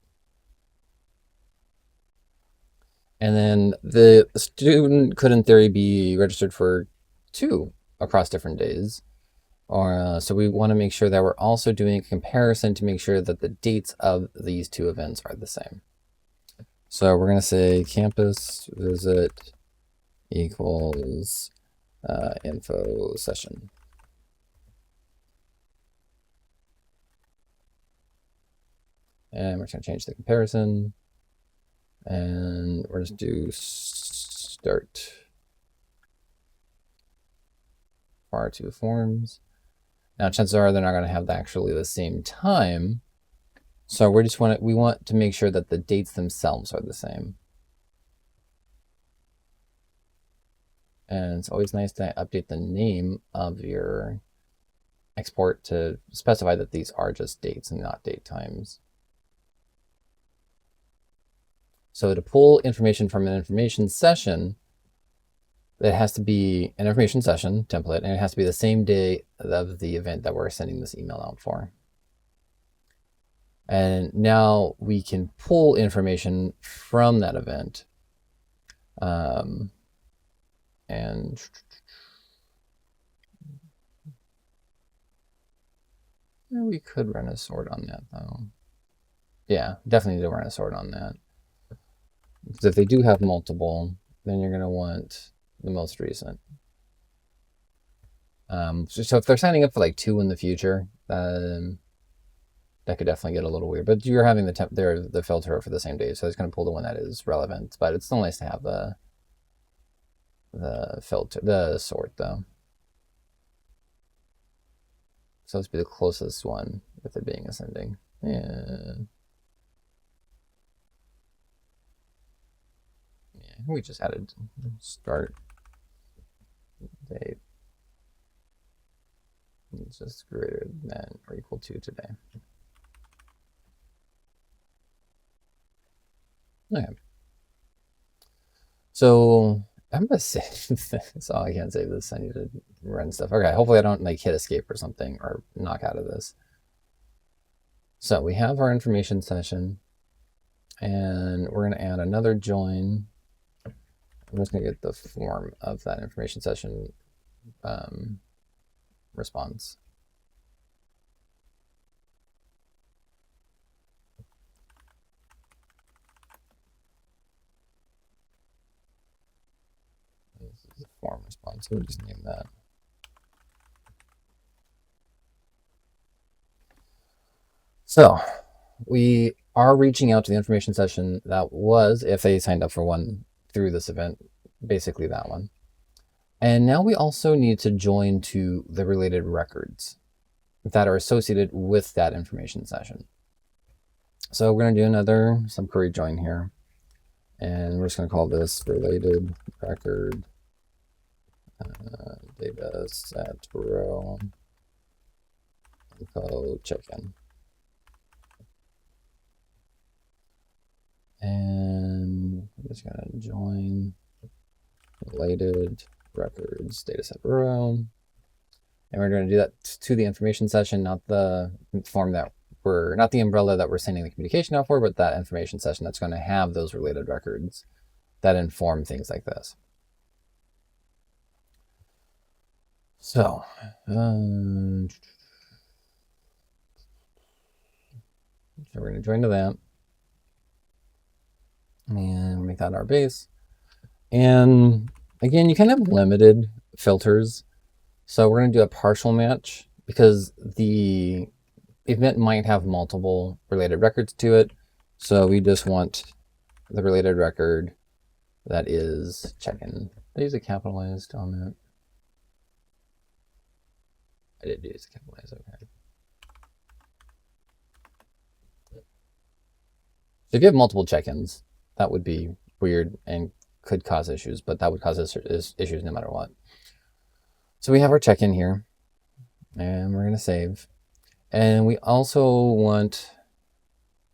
And then the student could, in theory, be registered for 2 across different days. So we want to make sure that we're also doing a comparison to make sure that the dates of these 2 events are the same. So we're going to say campus visit equals info session. And we're just going to change the comparison. And we're just do start for our 2 forms. Now, chances are they're not going to have actually the same time. So we want to make sure that the dates themselves are the same. And it's always nice to update the name of your export to specify that these are just dates and not date times. So to pull information from an information session, it has to be an information session template, and it has to be the same day of the event that we're sending this email out for. And now we can pull information from that event. And we could run a sort on that, though. Yeah, definitely need to run a sort on that. Because if they do have multiple, then you're going to want the most recent. So if they're signing up for like 2 in the future, that could definitely get a little weird. But you're having the filter for the same day, so it's going to pull the one that is relevant. But it's still nice to have the filter, the sort, though. So let's be the closest one with it being ascending. We just added start date. It's just greater than or equal to today. Okay. So I'm gonna save this. Oh, I can't save this. I need to run stuff. Okay, hopefully I don't like hit escape or something or knock out of this. So we have our information session, and we're gonna add another join. I'm just going to get the form of that information session response. This is a form response, so we'll just name that. So we are reaching out to the information session that was, if they signed up for one through this event, basically that one. And now we also need to join to the related records that are associated with that information session. So we're going to do another subquery join here. And we're just going to call this related record data set row info check-in. And I'm just going to join related records dataset row. And we're going to do that to the information session, not the form that not the umbrella that we're sending the communication out for, but that information session that's going to have those related records that inform things like this. So, so we're going to join to that. And make that our base. And again, you can have limited filters. So we're going to do a partial match because the event might have multiple related records to it. So we just want the related record that is check-in. Did I use a capitalized on that? I did use a capitalized, okay. So if you have multiple check-ins, that would be weird and could cause issues, but that would cause issues no matter what. So we have our check-in here, and we're going to save. And we also want,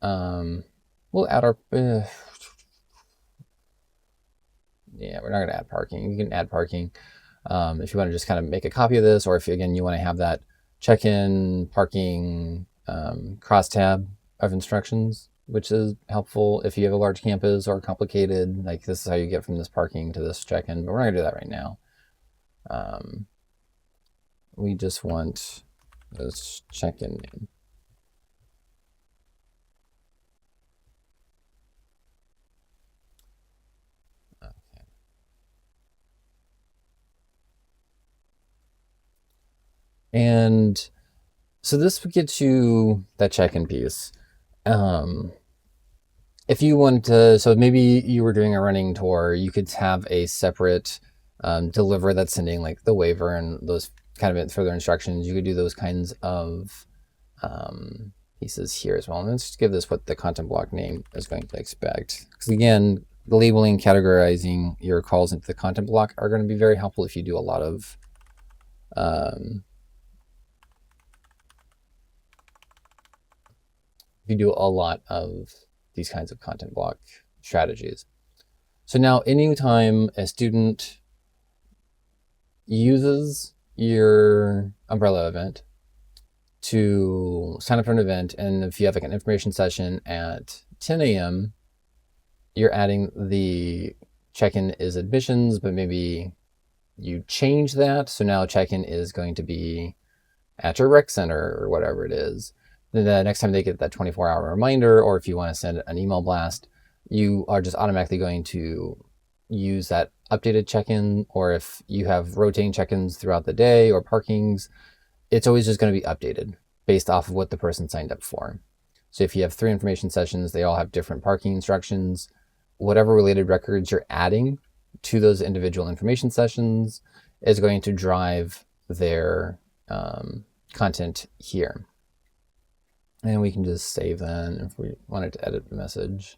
we'll add our, yeah, we're not going to add parking. You can add parking if you want to just kind of make a copy of this, or if, again, you want to have that check-in parking crosstab of instructions, which is helpful if you have a large campus or complicated, like this is how you get from this parking to this check-in, but we're not gonna do that right now. We just want this check-in name. Okay. And so this gets you that check-in piece. If you want to, so maybe you were doing a running tour, you could have a separate deliver that's sending like the waiver and those kind of further instructions. You could do those kinds of pieces here as well. And let's just give this what the content block name is going to expect. Because again, labeling, categorizing your calls into the content block are going to be very helpful if you do a lot of these kinds of content block strategies. So now anytime a student uses your umbrella event to sign up for an event, and if you have like an information session at 10 a.m., you're adding the check-in is admissions, but maybe you change that. So now check-in is going to be at your rec center or whatever it is. Then the next time they get that 24-hour reminder, or if you want to send an email blast, you are just automatically going to use that updated check-in, or if you have rotating check-ins throughout the day or parkings, it's always just going to be updated based off of what the person signed up for. So if you have 3 information sessions, they all have different parking instructions. Whatever related records you're adding to those individual information sessions is going to drive their content here. And we can just save that if we wanted to edit the message.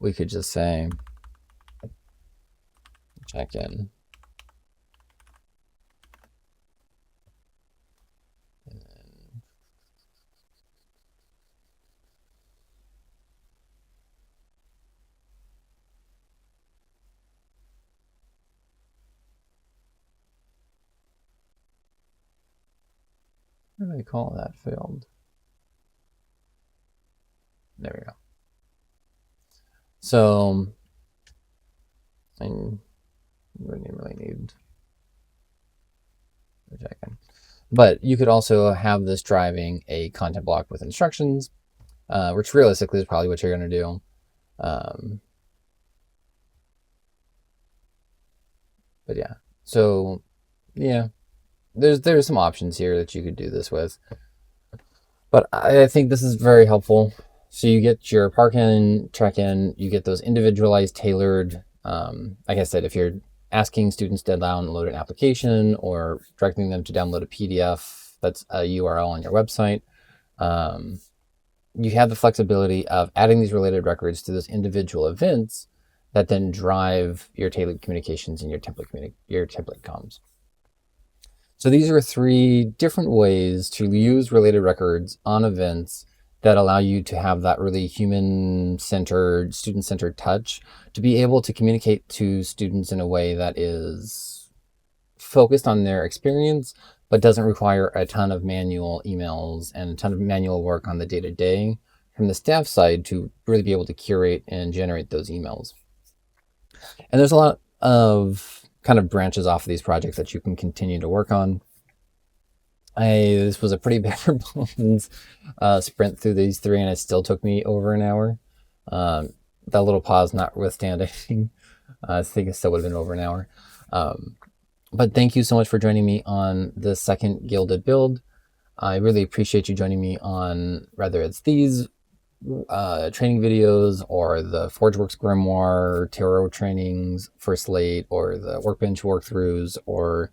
We could just say check in. And then what do they call that field? There we go. So I wouldn't really need the check-in. But you could also have this driving a content block with instructions, which realistically is probably what you're going to do. But yeah, so yeah, there's some options here that you could do this with. But I think this is very helpful. So you get your park-in, check-in, you get those individualized, tailored, like I said, if you're asking students to download an application or directing them to download a PDF that's a URL on your website, you have the flexibility of adding these related records to those individual events that then drive your tailored communications and your template comms. So these are 3 different ways to use related records on events that allow you to have that really human-centered, student-centered touch to be able to communicate to students in a way that is focused on their experience, but doesn't require a ton of manual emails and a ton of manual work on the day-to-day from the staff side to really be able to curate and generate those emails. And there's a lot of kind of branches off of these projects that you can continue to work on. This was a pretty bare bones sprint through these 3, and it still took me over an hour. That little pause notwithstanding, I think it still would have been over an hour. But thank you so much for joining me on the second Gilded Build. I really appreciate you joining me on, whether it's these training videos or the ForgeWorks Grimoire Tarot trainings for Slate, or the Workbench walkthroughs, or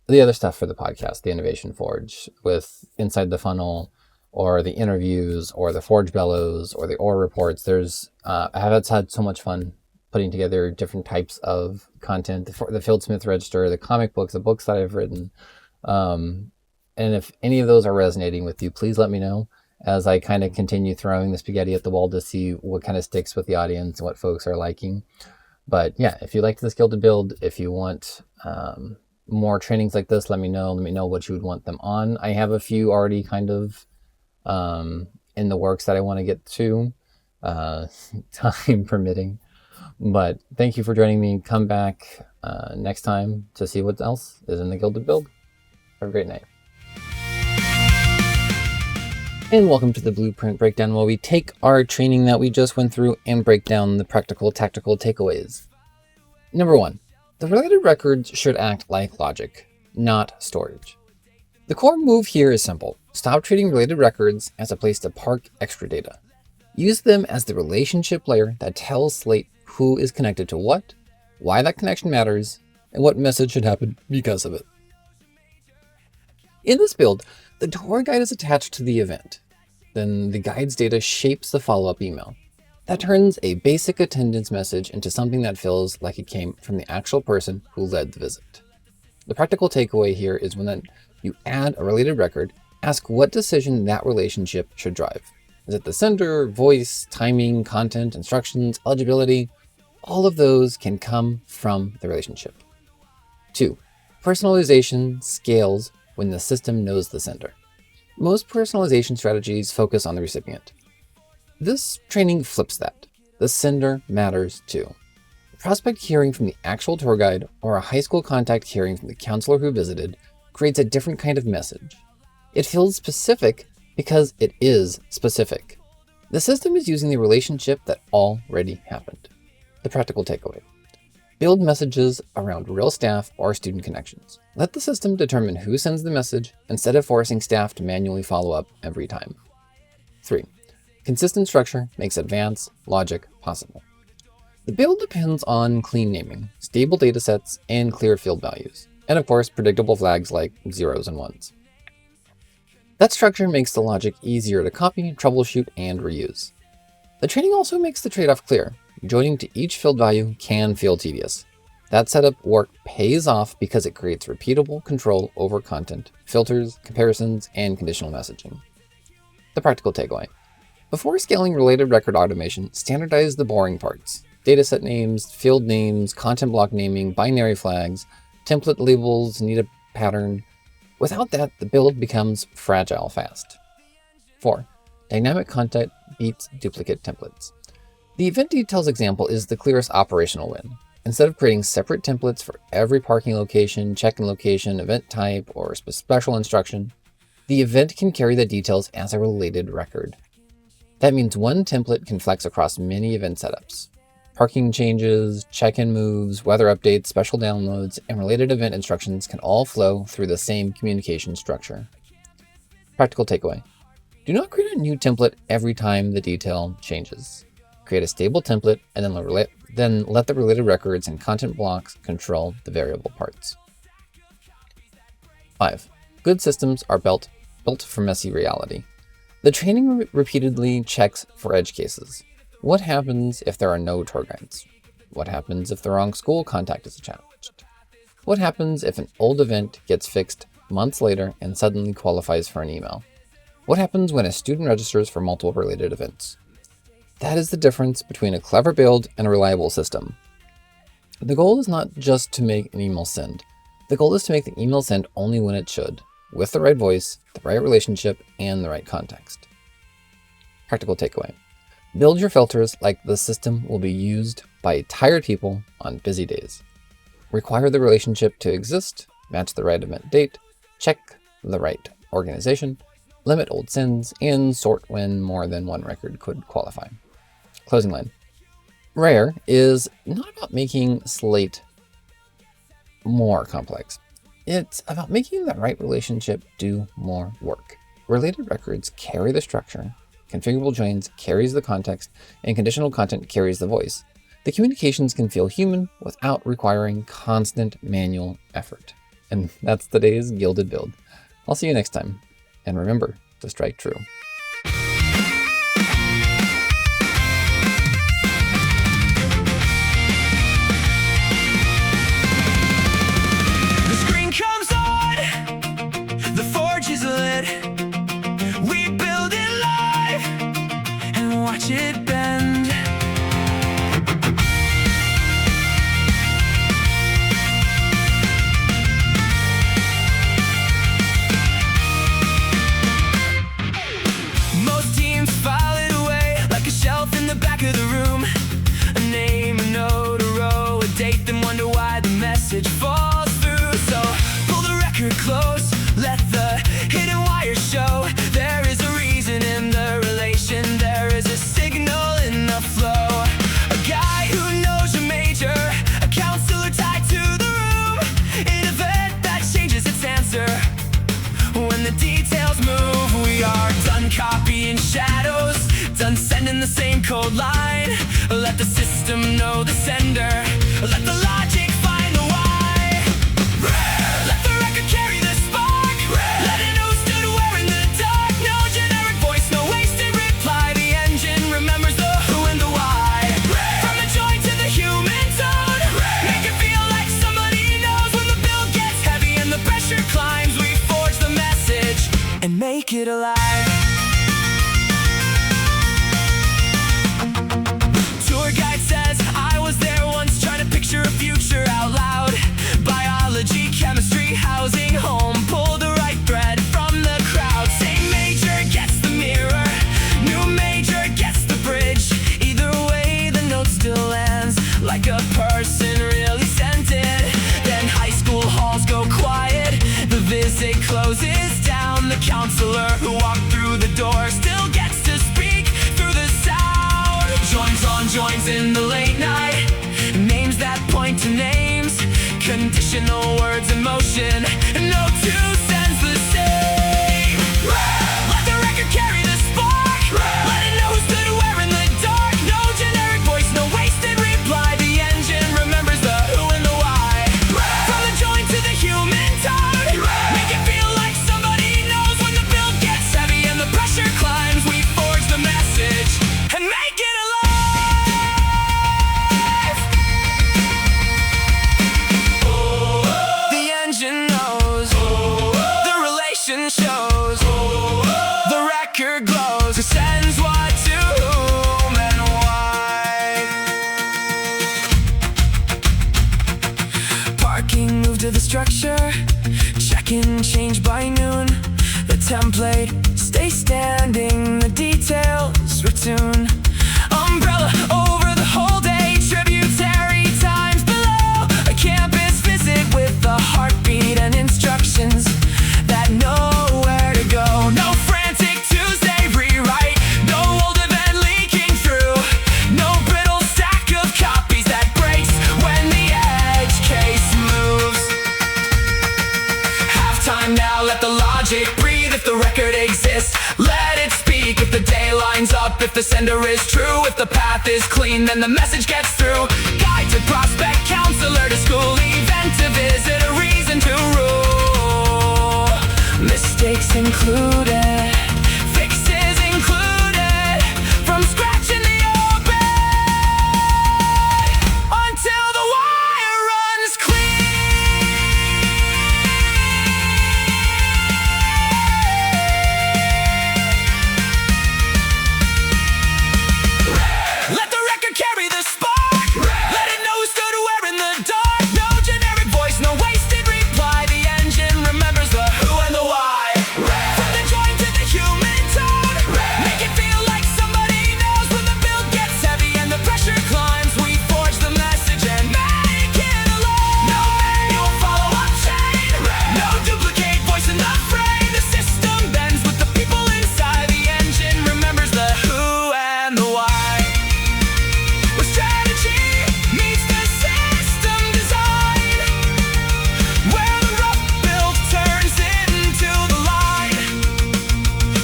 the other stuff for the podcast, the Innovation Forge with Inside the Funnel, or the interviews, or the Forge Bellows, or the OR reports. I have had so much fun putting together different types of content, the Fieldsmith Register, the comic books, the books that I've written. And if any of those are resonating with you, please let me know as I kind of continue throwing the spaghetti at the wall to see what kind of sticks with the audience and what folks are liking. But yeah, if you liked this Gilded Build, if you want more trainings like this, let me know. Let me know what you would want them on. I have a few already kind of in the works that I want to get to, time permitting. But thank you for joining me. Come back next time to see what else is in the Gilded Build. Have a great night. And welcome to the Blueprint Breakdown, where we take our training that we just went through and break down the practical, tactical takeaways. Number 1, the related records should act like logic, not storage. The core move here is simple. Stop treating related records as a place to park extra data. Use them as the relationship layer that tells Slate who is connected to what, why that connection matters, and what message should happen because of it. In this build, the tour guide is attached to the event. Then the guide's data shapes the follow-up email. That turns a basic attendance message into something that feels like it came from the actual person who led the visit. The practical takeaway here is when you add a related record, ask what decision that relationship should drive. Is it the sender, voice, timing, content, instructions, eligibility? All of those can come from the relationship. 2, personalization scales when the system knows the sender. Most personalization strategies focus on the recipient. This training flips that. The sender matters too. A prospect hearing from the actual tour guide or a high school contact hearing from the counselor who visited creates a different kind of message. It feels specific because it is specific. The system is using the relationship that already happened. The practical takeaway. Build messages around real staff or student connections. Let the system determine who sends the message instead of forcing staff to manually follow up every time. 3, consistent structure makes advanced logic possible. The build depends on clean naming, stable datasets, and clear field values, and of course, predictable flags like zeros and ones. That structure makes the logic easier to copy, troubleshoot, and reuse. The training also makes the trade-off clear. Joining to each field value can feel tedious. That setup work pays off because it creates repeatable control over content, filters, comparisons, and conditional messaging. The practical takeaway. Before scaling related record automation, standardize the boring parts. Dataset names, field names, content block naming, binary flags, template labels need a pattern. Without that, the build becomes fragile fast. 4, dynamic content beats duplicate templates. The event details example is the clearest operational win. Instead of creating separate templates for every parking location, check-in location, event type, or special instruction, the event can carry the details as a related record. That means one template can flex across many event setups. Parking changes, check-in moves, weather updates, special downloads, and related event instructions can all flow through the same communication structure. Practical takeaway. Do not create a new template every time the detail changes. Create a stable template, and then let the related records and content blocks control the variable parts. 5, good systems are built for messy reality. The training repeatedly checks for edge cases. What happens if there are no tour guides? What happens if the wrong school contact is challenged? What happens if an old event gets fixed months later and suddenly qualifies for an email? What happens when a student registers for multiple related events? That is the difference between a clever build and a reliable system. The goal is not just to make an email send. The goal is to make the email send only when it should, with the right voice, the right relationship, and the right context. Practical takeaway. Build your filters like the system will be used by tired people on busy days. Require the relationship to exist, match the right event date, check the right organization, limit old sends, and sort when more than one record could qualify. Closing line. Rare is not about making Slate more complex. It's about making the right relationship do more work. Related records carry the structure, configurable joins carries the context, and conditional content carries the voice. The communications can feel human without requiring constant manual effort. And that's today's Gilded Build. I'll see you next time. And remember to strike true. It bend. record close. Let the hidden wires show. There is a reason in the relation. There is a signal in the flow. A guy who knows your major, a counselor tied to the room. An event that changes its answer. When the details move, we are done copying shadows, done sending the same code line. Let the system know the sender. Let the logic find the why. Let the record carry the spark. Let it know who stood where in the dark. No generic voice, no wasted reply. The engine remembers the who and the why. From the joint to the human tone, make it feel like somebody knows. When the build gets heavy and the pressure climbs, we forge the message and make it alive. Tour guide says, I was there once trying to picture a future out loud. Biology, chemistry, housing, home. Pull the right thread from the crowd. Same major gets the mirror, new major gets the bridge. Either way, the note still lands like a person really sent it. Then high school halls go quiet. The visit closes down. The counselor who walked through the door still gets to speak through the sound. Joins on joins in the late night. Names that point to names. Conditional words in motion. No two sends the same. Let the record carry the spark. Let it know who stood where in the dark. No generic voice, no wasted reply. The engine remembers the who and the why. From the joint to the human tone, make it feel like somebody knows. When the build gets heavy and the pressure climbs, we forge the message and make it alive. The engine knows, the relation shows, the record glows. Who sends what to whom and why. Parking moved to the structure. Check-in changed by noon. The template stay standing. The details retune. Umbrella over the whole day. Tributary times below. A campus visit with a heartbeat and instructions that know where to go. No frantic Tuesday rewrite. No old event leaking through. No brittle stack of copies that breaks when the edge case moves. Halftime now, let the logic breathe. If the record exists, let it speak. If the day lines up, if the sender is true, if the path is clean, then the message gets through. Guide to prospect, counselor to school, event to visit, a reason to rule. Mistakes included, fixes included, from scratch in the open, until the wire runs clean. Let the record carry the spark. Let it know who stood where in the dark. No generic voice, no wasted reply. The engine remembers the who and the why. From the joint to the human tone, make it feel like somebody knows. When the build gets heavy and the pressure climbs, we forge the message and make it alone. No manual follow-up chain, no duplicate voice in the frame. The system bends with the people inside. The engine remembers the who and the why. Where strategy meets the system design, where the rough build turns into the line.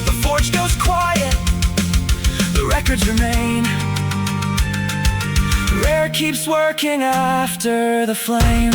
The forge goes quiet, the records remain. Rare keeps working after the flame.